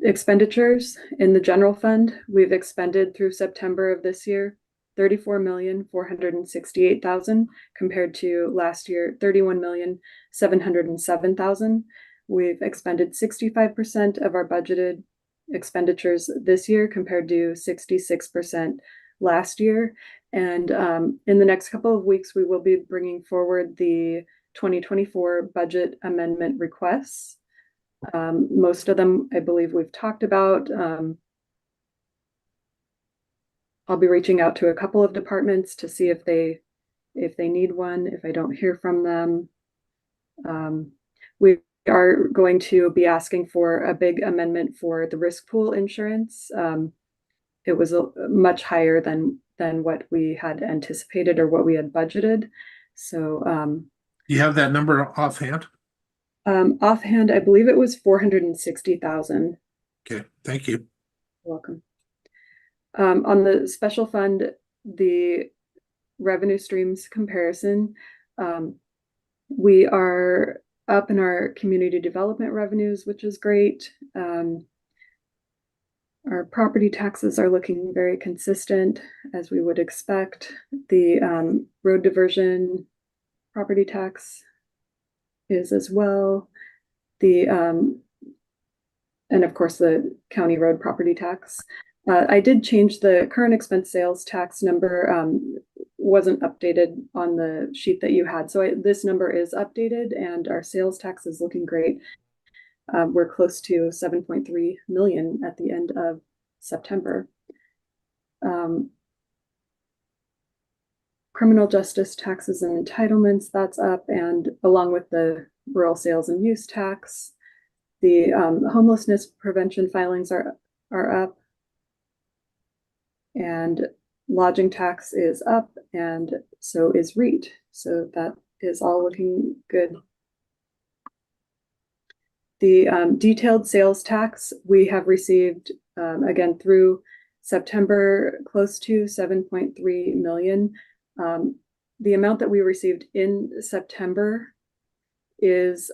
Expenditures in the general fund, we've expended through September of this year $34,468,000 compared to last year $31,707,000. We've expended 65% of our budgeted expenditures this year compared to 66% last year. And in the next couple of weeks, we will be bringing forward the 2024 budget amendment requests. Most of them, I believe we've talked about. I'll be reaching out to a couple of departments to see if they need one, if I don't hear from them. We are going to be asking for a big amendment for the risk pool insurance. It was much higher than what we had anticipated or what we had budgeted. So you have that number offhand? Offhand, I believe it was 460,000. Okay, thank you. You're welcome. On the special fund, the revenue streams comparison, we are up in our community development revenues, which is great. Our property taxes are looking very consistent, as we would expect. The road diversion property tax is as well. And of course, the county road property tax. I did change the current expense sales tax number, wasn't updated on the sheet that you had. So this number is updated and our sales tax is looking great. We're close to 7.3 million at the end of September. Criminal justice taxes and entitlements, that's up, and along with the rural sales and use tax. The homelessness prevention filings are up. And lodging tax is up, and so is REIT. So that is all looking good. The detailed sales tax we have received, again, through September, close to 7.3 million. The amount that we received in September is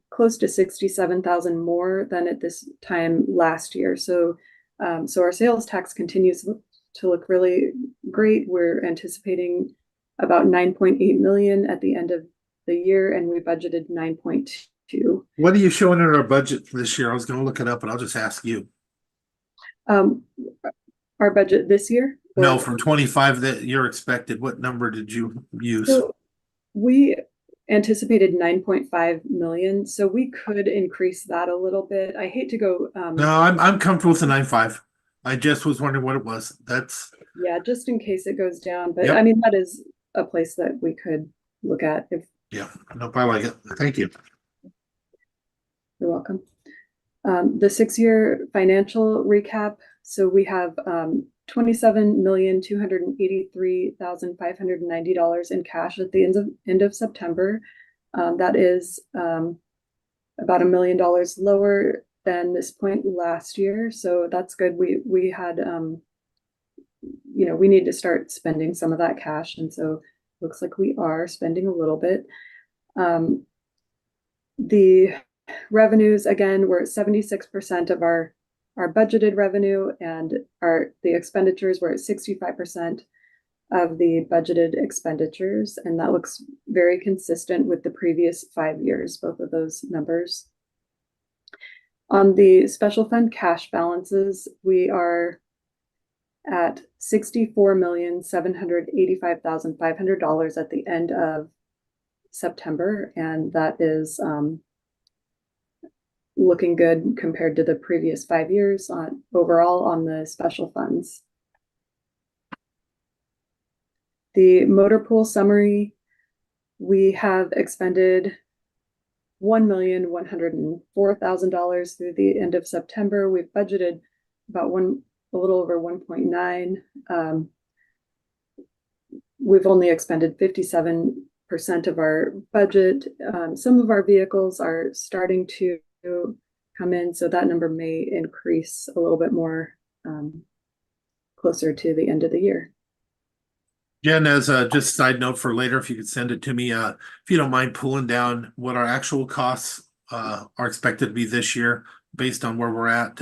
close to 67,000 more than at this time last year. So our sales tax continues to look really great. We're anticipating about 9.8 million at the end of the year, and we budgeted 9.2. What are you showing in our budget for this year? I was going to look it up, but I'll just ask you. Our budget this year? No, from 25 that you're expected. What number did you use? So we anticipated 9.5 million, so we could increase that a little bit. I hate to go. No, I'm comfortable with the 9.5. I just was wondering what it was. That's yeah, just in case it goes down. But Yep. I mean, that is a place that we could look at if yeah. Nope, I like it. Thank you. you're welcome. The 6-year financial recap. So we have $27,283,590 in cash at the end of September. That is about $1 million lower than this point last year. So that's good. We had we need to start spending some of that cash, and so looks like we are spending a little bit. The revenues, again, were 76% of our budgeted revenue, and the expenditures were at 65% of the budgeted expenditures, and that looks very consistent with the previous 5 years, both of those numbers. On the special fund cash balances, we are at $64,785,500 at the end of September, and that is looking good compared to the previous 5 years overall on the special funds. The motor pool summary, we have expended $1,104,000 through the end of September. We've budgeted about a little over 1.9. We've only expended 57% of our budget. Some of our vehicles are starting to come in, so that number may increase a little bit more closer to the end of the year. Jen, as a just side note for later, if you could send it to me, if you don't mind pulling down what our actual costs are expected to be this year based on where we're at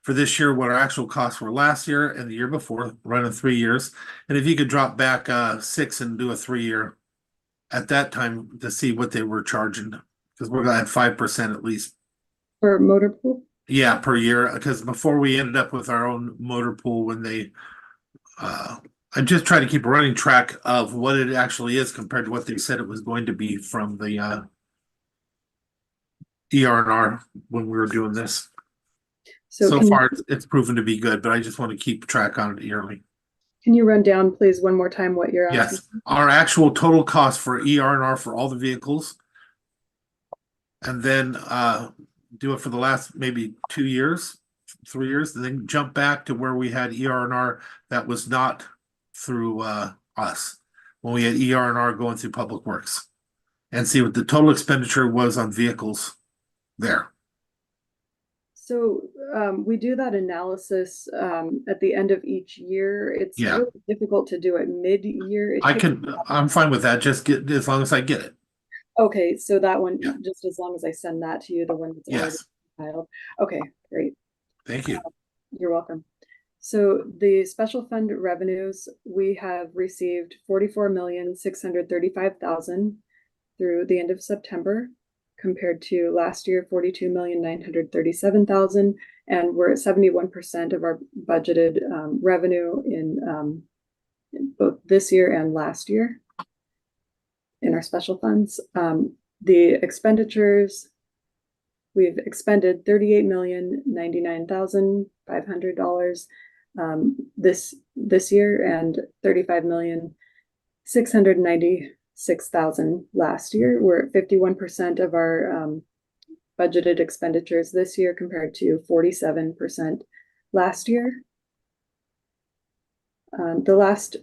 for this year, what our actual costs were last year and the year before, running 3 years. And if you could drop back 6 and do a 3 year at that time to see what they were charging Because we're gonna have 5% at least. For motor pool? Yeah, per year, because before we ended up with our own motor pool when they, I'm just trying to keep a running track of what it actually is compared to what they said it was going to be from the ER&R when we were doing this. So can far, it's proven to be good, but I just want to keep track on it yearly. Can you run down, please, one more time what you're asking? Yes, our actual total cost for ER&R for all the vehicles. And then do it for the last maybe 2 years, 3 years, and then jump back to where we had ER&R that was not through us. When we had ER&R going through Public Works. And see what the total expenditure was on vehicles there. So we do that analysis at the end of each year. It's Yeah. really difficult to do it mid-year. I'm fine with that, just get, as long as I get it. Okay, so that one, Yeah. just as long as I send that to you, the one that's already Yes, filed. Okay, great. thank you. You're welcome. So the special fund revenues, we have received 44,635,000 through the end of September, compared to last year 42,937,000, and we're at 71% of our budgeted revenue in both this year and last year in our special funds. The expenditures, we've expended $38,099,500 this year, and $35,696,000 last year. We're at 51% of our budgeted expenditures this year compared to 47% last year. The last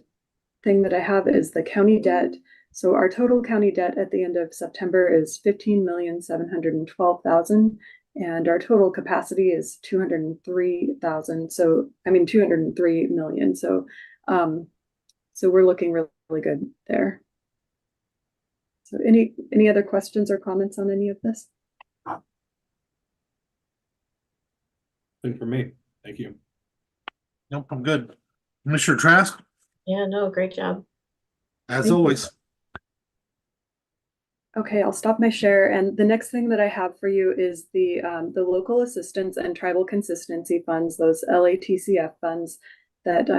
thing that I have is the county debt. So our total county debt at the end of September is $15,712,000, and our total capacity is 203,000. So I mean 203 million. So so we're looking really, really good there. So any other questions or comments on any of this? Thing for me. Thank you. Nope, I'm good. Commissioner Trask, Yeah, no, great job. as Thank you. always. Okay, I'll stop my share. And the next thing that I have for you is the local assistance and tribal consistency funds, those LATCF funds that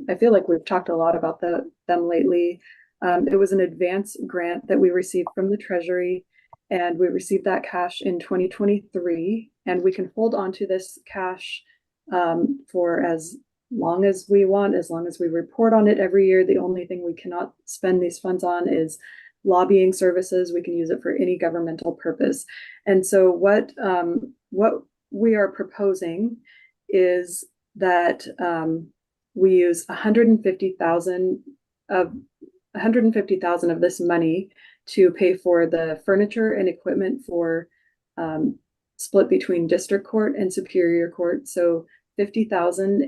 I feel like we've talked a lot about them lately. It was an advance grant that we received from the Treasury, and we received that cash in 2023, and we can hold on to this cash for as long as we want, as long as we report on it every year. The only thing we cannot spend these funds on is lobbying services. We can use it for any governmental purpose. And so what we are proposing is that we use 150,000 of this money to pay for the furniture and equipment for split between district court and superior court. So 50,000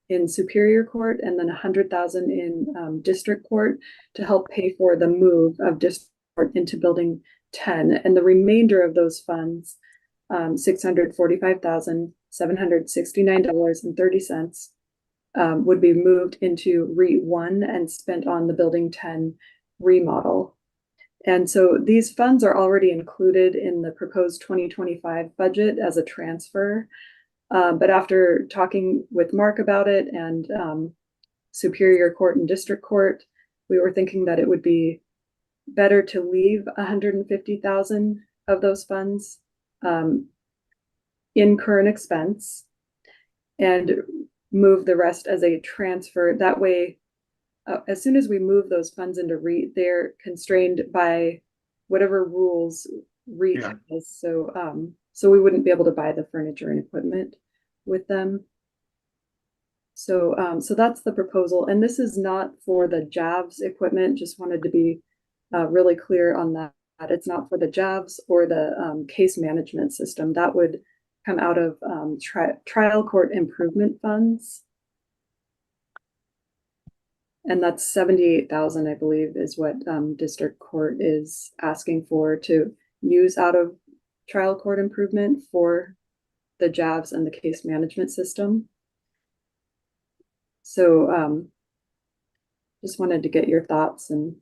in superior court, and then 100,000 in district court to help pay for the move of district court into building 10. And the remainder of those funds, $645,769.30, would be moved into REIT 1 and spent on the building 10 remodel. And so these funds are already included in the proposed 2025 budget as a transfer. But after talking with Mark about it and Superior Court and District Court, we were thinking that it would be better to leave 150,000 of those funds in current expense and move the rest as a transfer. That way, as soon as we move those funds into REIT, they're constrained by whatever rules REIT has. So we wouldn't be able to buy the furniture and equipment with them. So that's the proposal. And this is not for the JAVS equipment. Just wanted to be really clear on that. It's not for the JAVS or the case management system. That would come out of trial court improvement funds. And that's 78,000, I believe, is what district court is asking for to use out of trial court improvement for the JAVS and the case management system. So just wanted to get your thoughts and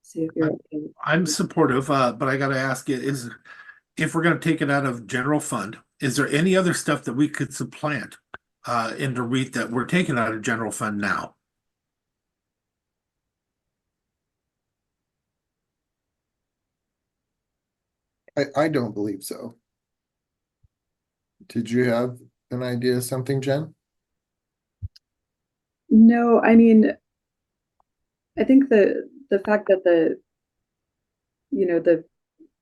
see if you're okay. I'm supportive, but I gotta ask you, if we're gonna take it out of general fund, is there any other stuff that we could supplant into REIT that we're taking out of general fund now? I don't believe so. Did you have an idea of something, Jen? No, I mean, I think the fact that the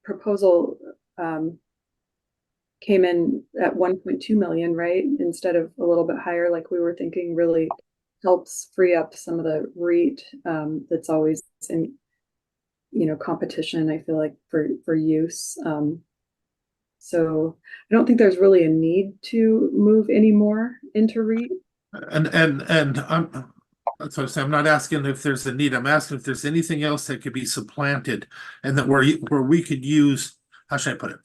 proposal came in at 1.2 million, right? Instead of a little bit higher, like we were thinking, really helps free up some of the REIT that's always in, competition, I feel like for use. So I don't think there's really a need to move any more into REIT. And that's what I'm saying. I'm not asking if there's a need. I'm asking if there's anything else that could be supplanted and that where we could use, how should I put it?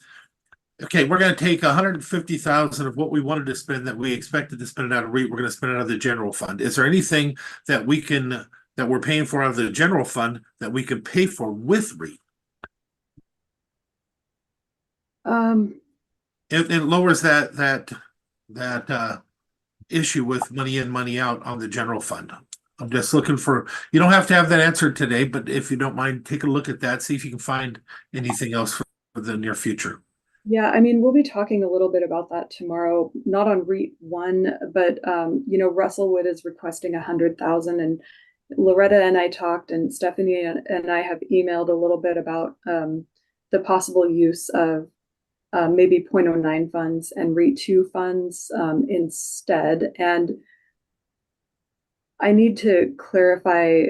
Okay, we're gonna take 150,000 of what we wanted to spend that we expected to spend it out of REIT. We're gonna spend it out of the general fund. Is there anything that we're paying for out of the general fund that we can pay for with REIT? It lowers that issue with money in, money out on the general fund. I'm just looking for, you don't have to have that answer today, but if you don't mind, take a look at that, see if you can find anything else for the near future. Yeah, I mean, we'll be talking a little bit about that tomorrow, not on REIT 1, but Russellwood is requesting 100,000, and Loretta and I talked, and Stephanie and I have emailed a little bit about the possible use of maybe 0.09 funds and REIT 2 funds instead. And I need to clarify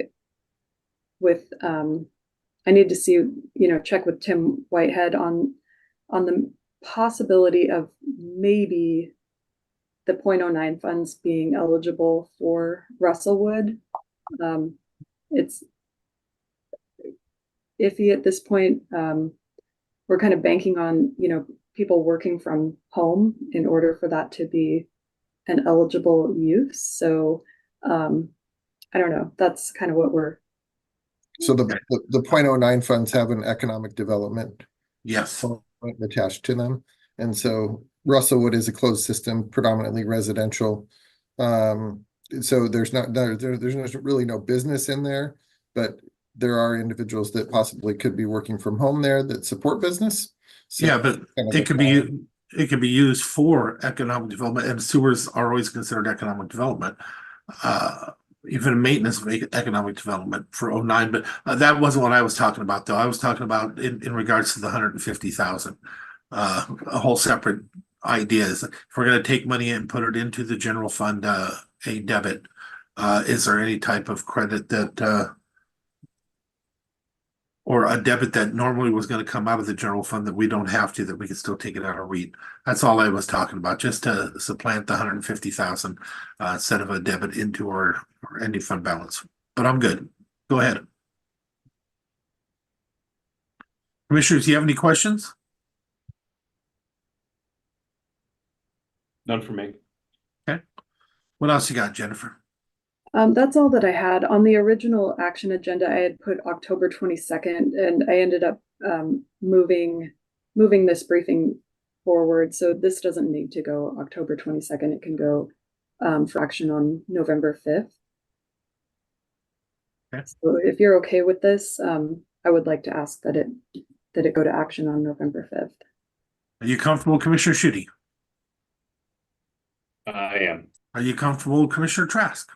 with I need to see, check with Tim Whitehead on the possibility of maybe the 0.09 funds being eligible for Russellwood. It's iffy at this point. We're kind of banking on, people working from home in order for that to be an eligible use. So I don't know. That's kind of what we're. So the 0.09 funds have an economic development Yes. attached to them. And so Russellwood is a closed system, predominantly residential. So there's really no business in there, but there are individuals that possibly could be working from home there that support business. So yeah, but it could be used for economic development, and sewers are always considered economic development. Even maintenance of economic development for 09, but that wasn't what I was talking about, though. I was talking about in regards to the 150,000. A whole separate idea is if we're going to take money and put it into the general fund, a debit, is there any type of credit that or a debit that normally was going to come out of the general fund that we don't have to, that we could still take it out of REIT? That's all I was talking about, just to supplant the 150,000 instead of a debit into our ending fund balance. But I'm good. Go ahead. Commissioners, do you have any questions? None for me. Okay. What else you got, Jennifer? That's all that I had. On the original action agenda, I had put October 22nd, and I ended up moving this briefing forward. So this doesn't need to go October 22nd. It can go for action on November 5th. Okay. So if you're okay with this, I would like to ask that it go to action on November 5th. Are you comfortable, Commissioner Schutte? I am. Are you comfortable, Commissioner Trask?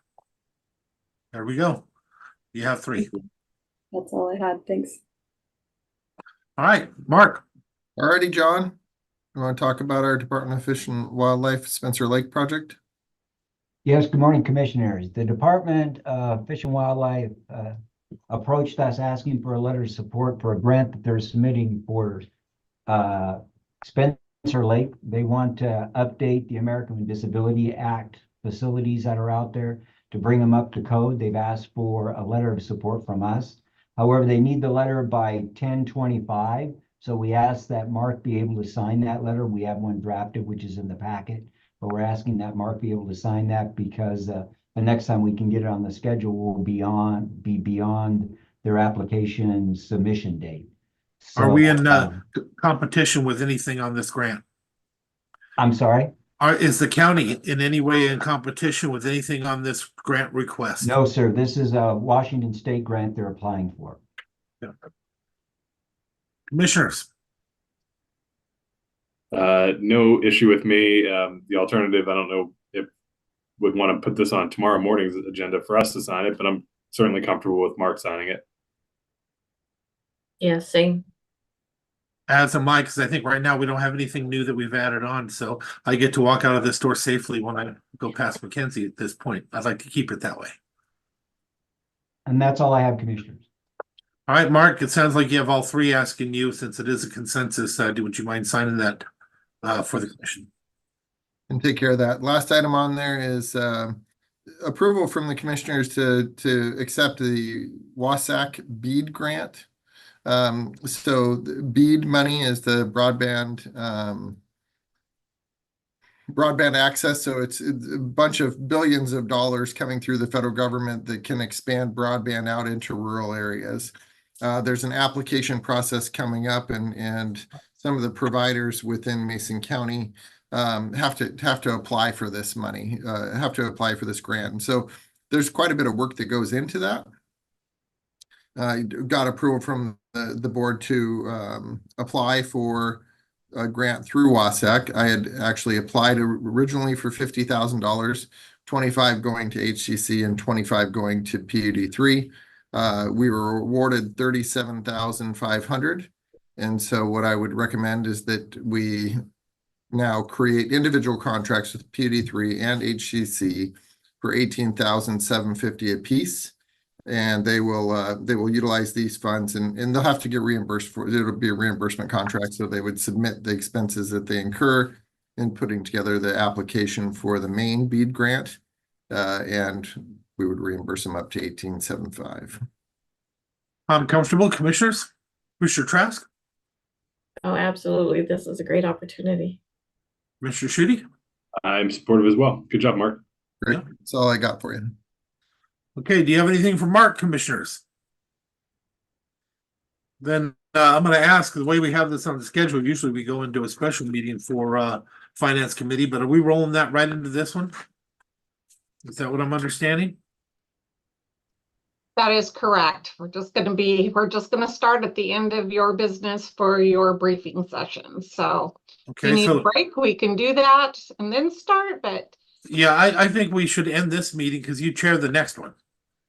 There we go. You have 3. That's all I had. Thanks. All right, Mark. Alrighty, John. You want to talk about our Department of Fish and Wildlife Spencer Lake project? Yes, good morning, Commissioners. The Department of Fish and Wildlife approached us asking for a letter of support for a grant that they're submitting for Spencer Lake. They want to update the American with Disability Act facilities that are out there to bring them up to code. They've asked for a letter of support from us. However, they need the letter by 10/25. So we asked that Mark be able to sign that letter. We have one drafted, which is in the packet, but we're asking that Mark be able to sign that because the next time we can get it on the schedule will be beyond their application submission date. Are we in So, competition with anything on this grant? I'm sorry? Is the county in any way in competition with anything on this grant request? No, sir. This is a Washington State grant they're applying for. Yeah. Commissioners? No issue with me. The alternative, I don't know if would want to put this on tomorrow morning's agenda for us to sign it, but I'm certainly comfortable with Mark signing it. Yeah, same. As am I, because I think right now we don't have anything new that we've added on, so I get to walk out of this door safely when I go past Mackenzie at this point. I'd like to keep it that way. And that's all I have, Commissioners. All right, Mark, it sounds like you have all three asking you, since it is a consensus. Would you mind signing that for the commission? And take care of that. Last item on there is approval from the commissioners to accept the WASAC BEAD grant. So the BEAD money is the broadband access. So it's a bunch of billions of dollars coming through the federal government that can expand broadband out into rural areas. There's an application process coming up, and some of the providers within Mason County have to apply for this money, have to apply for this grant. And so there's quite a bit of work that goes into that. Got approval from the board to apply for a grant through WASAC. I had actually applied originally for $50,000, 25 going to HCC and 25 going to PUD3. We were awarded $37,500. And so what I would recommend is that we now create individual contracts with PUD3 and HCC for $18,750 apiece. And they will utilize these funds, and they'll have to get reimbursed for it. It'll be a reimbursement contract, so they would submit the expenses that they incur in putting together the application for the main BEAD grant, and we would reimburse them up to $18,750. I'm comfortable, commissioners. Commissioner Trask? Oh, absolutely. This is a great opportunity. Commissioner Schutte? I'm supportive as well. Good job, Mark. Great. Yeah. That's all I got for you. Okay, do you have anything for Mark, commissioners? Then I'm going to ask, the way we have this on the schedule, usually we go into a special meeting for Finance Committee, but are we rolling that right into this one? Is that what I'm understanding? That is correct. We're just going to start at the end of your business for your briefing session. So if you need a break, we can do that and then start, but yeah, I think we should end this meeting because you chair the next one.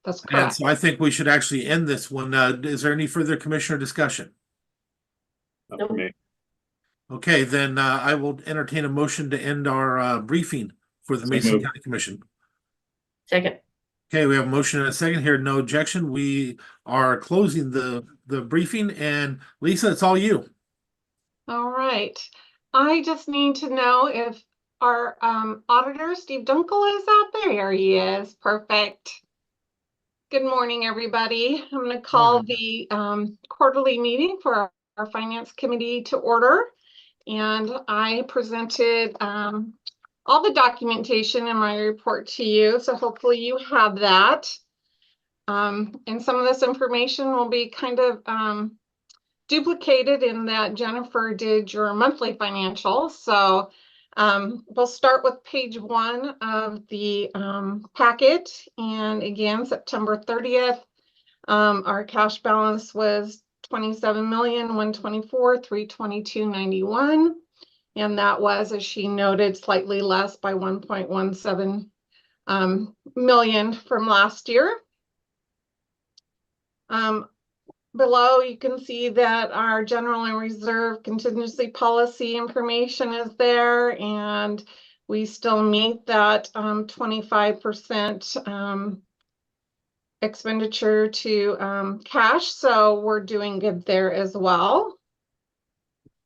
That's correct. And so I think we should actually end this one. Is there any further commissioner discussion? Not for me. Okay, then I will entertain a motion to end our briefing for the Mason County Commission. Second. Okay, we have a motion and a second here. No objection. We are closing the briefing, and Lisa, it's all you. All right. I just need to know if our auditor, Steve Dunkel, is out there. Here he is. Perfect. Good morning, everybody. I'm going to call the quarterly meeting for our Finance Committee to order. And I presented all the documentation in my report to you. So hopefully you have that. And some of this information will be kind of duplicated in that Jennifer did your monthly financials. So we'll start with page 1 of the packet. And again, September 30th, our cash balance was $27,124,322.91. And that was, as she noted, slightly less by 1.17 million from last year. Below, you can see that our general and reserve contingency policy information is there, and we still meet that 25% expenditure to cash, so we're doing good there as well.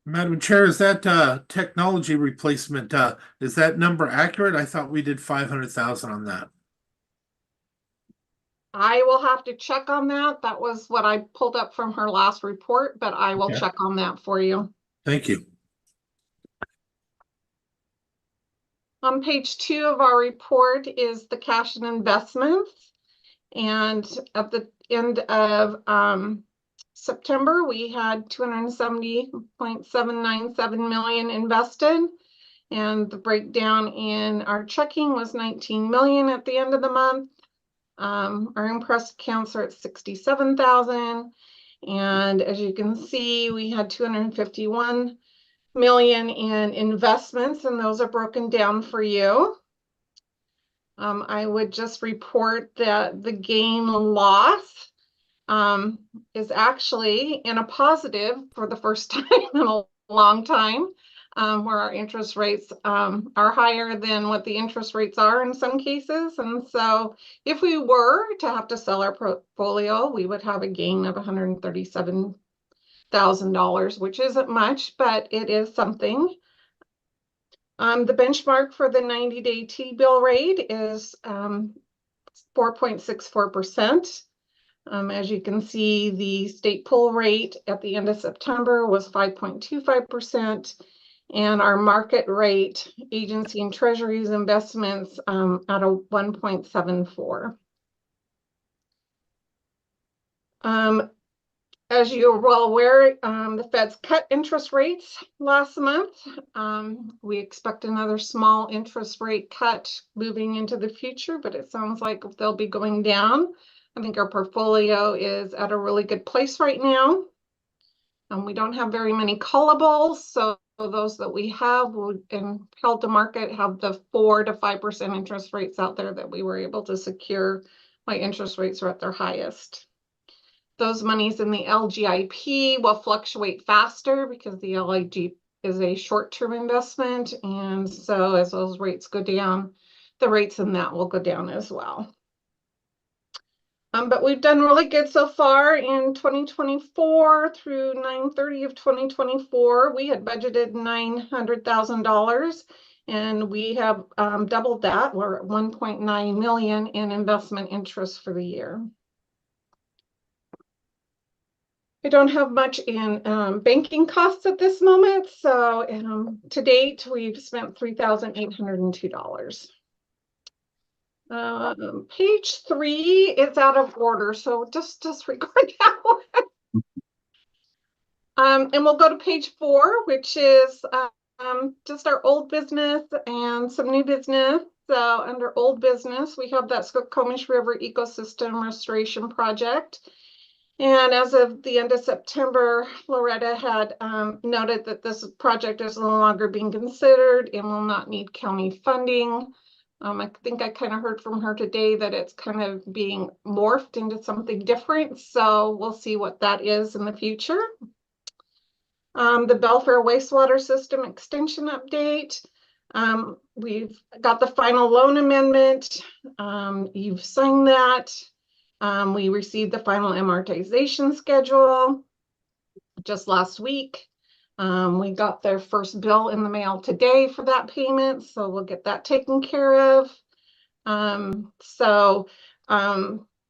Madam Chair, is that technology replacement, is that number accurate? I thought we did 500,000 on that. I will have to check on that. That was what I pulled up from her last report, but I will check on that for you. Thank you. On page 2 of our report is the cash and investments. And at the end of September, we had 270.797 million invested. And the breakdown in our checking was 19 million at the end of the month. Our impressed accounts are at 67,000. And as you can see, we had 251 million in investments, and those are broken down for you. I would just report that the gain loss is actually in a positive for the first time in a long time, where our interest rates are higher than what the interest rates are in some cases. And so if we were to have to sell our portfolio, we would have a gain of $137,000, which isn't much, but it is something. The benchmark for the 90-day T-bill rate is 4.64%. As you can see, the state pull rate at the end of September was 5.25%, and our market rate, agency and treasuries investments, at a 1.74. As you're well aware, the Fed's cut interest rates last month. We expect another small interest rate cut moving into the future, but it sounds like they'll be going down. I think our portfolio is at a really good place right now. We don't have very many callables, so those that we have and held to market have the 4 to 5% interest rates out there that we were able to secure when interest rates are at their highest. Those monies in the LGIP will fluctuate faster because the LIG is a short-term investment. And so as those rates go down, the rates in that will go down as well. But we've done really good so far in 2024 through 9/30 of 2024. We had budgeted $900,000 and we have doubled that. We're at 1.9 million in investment interest for the year. I don't have much in banking costs at this moment. So to date, we've spent $3,802. Page 3 is out of order, so just disregard that one. And we'll go to page 4, which is just our old business and some new business. So under old business, we have that Skokomish River Ecosystem Restoration Project. And as of the end of September, Loretta had noted that this project is no longer being considered and will not need county funding. I think I kind of heard from her today that it's kind of being morphed into something different. So we'll see what that is in the future. The Belfair wastewater system extension update. We've got the final loan amendment. You've signed that. We received the final amortization schedule just last week. We got their first bill in the mail today for that payment, so we'll get that taken care of.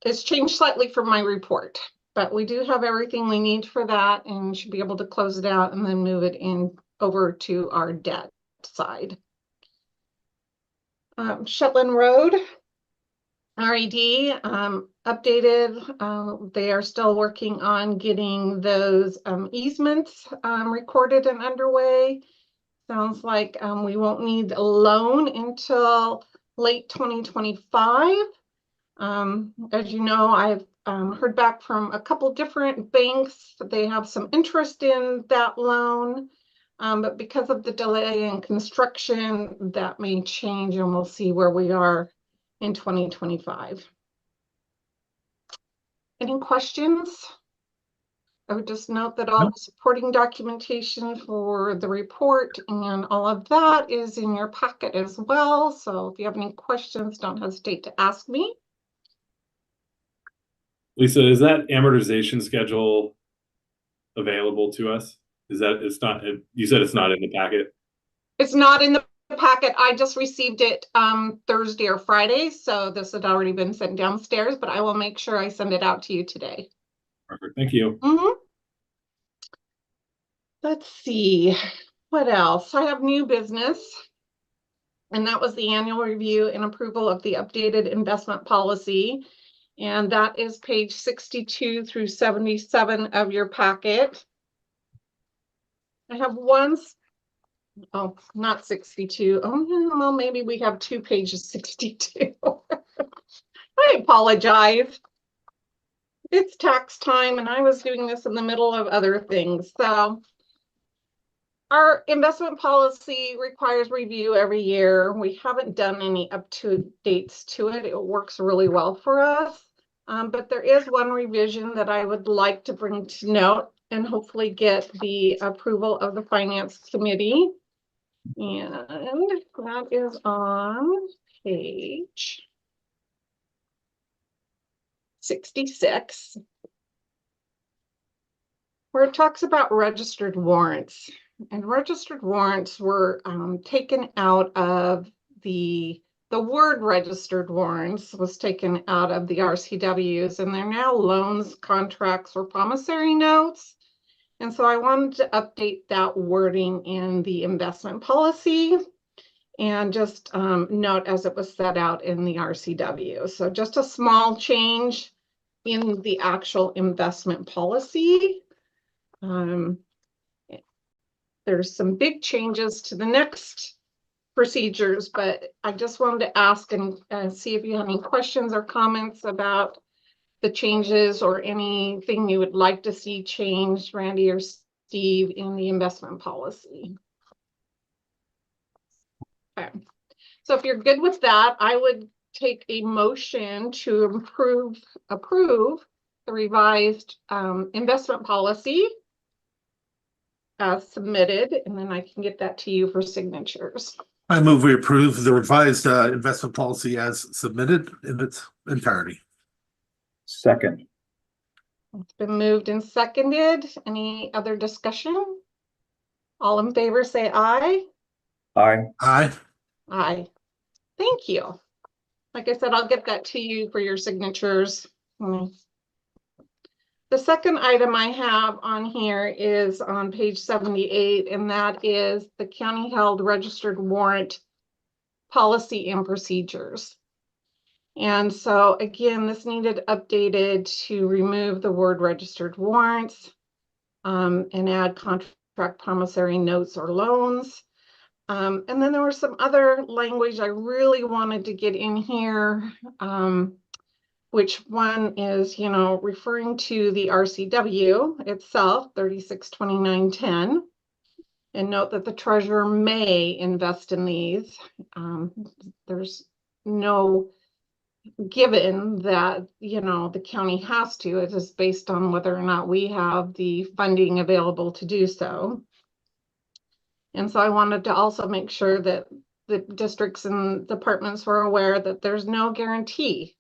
It's changed slightly from my report, but we do have everything we need for that and should be able to close it out and then move it in over to our debt side. Shetland Road, RED, updated. They are still working on getting those easements recorded and underway. Sounds like we won't need a loan until late 2025. As you know, I've heard back from a couple different banks that they have some interest in that loan. But because of the delay in construction, that may change and we'll see where we are in 2025. Any questions? I would just note that all the supporting documentation for the report and all of that is in your packet as well. So if you have any questions, don't hesitate to ask me. Lisa, is that amortization schedule available to us? Is that it's not? You said it's not in the packet. It's not in the packet. I just received it Thursday or Friday, so this had already been sent downstairs, but I will make sure I send it out to you today. Perfect. Thank you. Let's see what else. I have new business, and that was the annual review and approval of the updated investment policy. And that is page 62 through 77 of your packet. I have oh, not 62. Oh, well, maybe we have 2 pages 62. I apologize. It's tax time and I was doing this in the middle of other things. So our investment policy requires review every year. We haven't done any up-to-dates to it. It works really well for us. But there is one revision that I would like to bring to note and hopefully get the approval of the Finance Committee. And that is on page 66, where it talks about registered warrants. And registered warrants were taken out of the word registered warrants was taken out of the RCWs, and they're now loans, contracts, or promissory notes. And so I wanted to update that wording in the investment policy and just note as it was set out in the RCW. So just a small change in the actual investment policy. There's some big changes to the next procedures, but I just wanted to ask and see if you have any questions or comments about the changes or anything you would like to see changed, Randy or Steve, in the investment policy. Okay. So if you're good with that, I would take a motion to approve the revised investment policy as submitted, and then I can get that to you for signatures. I move we approve the revised investment policy as submitted in its entirety. Second. It's been moved and seconded. Any other discussion? All in favor say aye. Aye. Aye. Aye. Thank you. Like I said, I'll get that to you for your signatures. The second item I have on here is on page 78, and that is the county held registered warrant policy and procedures. And so again, this needed updated to remove the word registered warrants and add contract promissory notes or loans. And then there was some other language I really wanted to get in here, which one is, referring to the RCW itself, 362910. And note that the treasurer may invest in these. There's no given that, the county has to. It is based on whether or not we have the funding available to do so. And so I wanted to also make sure that the districts and departments were aware that there's no guarantee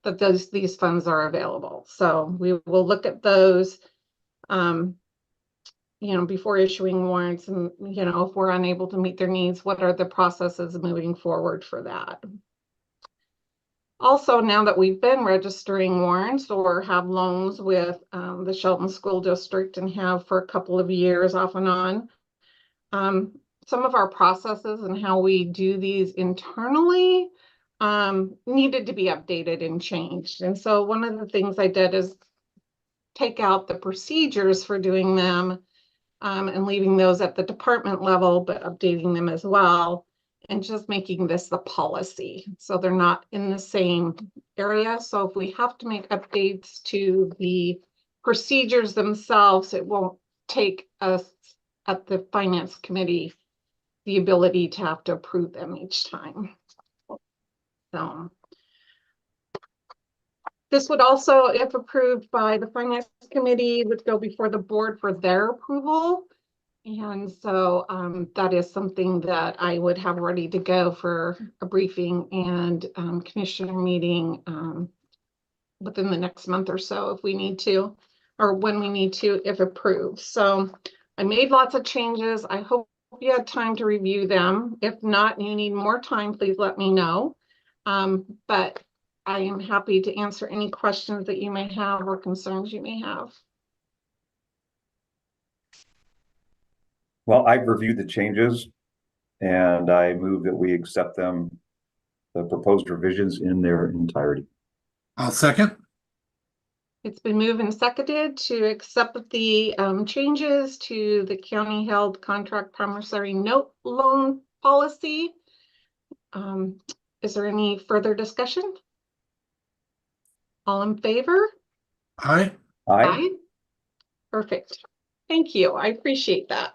that these funds are available. So we will look at those, before issuing warrants, and, if we're unable to meet their needs, what are the processes moving forward for that? Also, now that we've been registering warrants or have loans with the Shelton School District and have for a couple of years off and on, some of our processes and how we do these internally needed to be updated and changed. And so one of the things I did is take out the procedures for doing them and leaving those at the department level, but updating them as well, and just making this the policy. So they're not in the same area. So if we have to make updates to the procedures themselves, it won't take us at the Finance Committee the ability to have to approve them each time. So this would also, if approved by the Finance Committee, would go before the board for their approval. And so that is something that I would have ready to go for a briefing and commissioner meeting within the next month or so if we need to, or when we need to, if approved. So I made lots of changes. I hope you had time to review them. If not, and you need more time, please let me know. But I am happy to answer any questions that you may have or concerns you may have. Well, I've reviewed the changes and I move that we accept them, the proposed revisions in their entirety. I'll second. It's been moved and seconded to accept the changes to the county held contract promissory note loan policy. Is there any further discussion? All in favor? Aye. Aye. Perfect. Thank you. I appreciate that.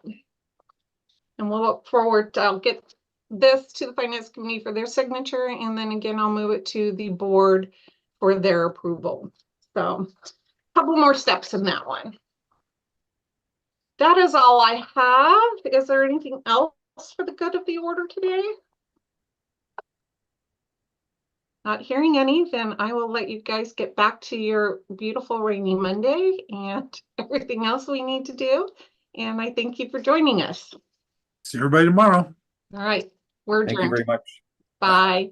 And we'll look forward to, I'll get this to the finance committee for their signature, and then again, I'll move it to the board for their approval. So a couple more steps in that one. That is all I have. Is there anything else for the good of the order today? Not hearing any, then I will let you guys get back to your beautiful rainy Monday and everything else we need to do. And I thank you for joining us. See everybody tomorrow. All right, we're Thank you very adjourned. much. Bye.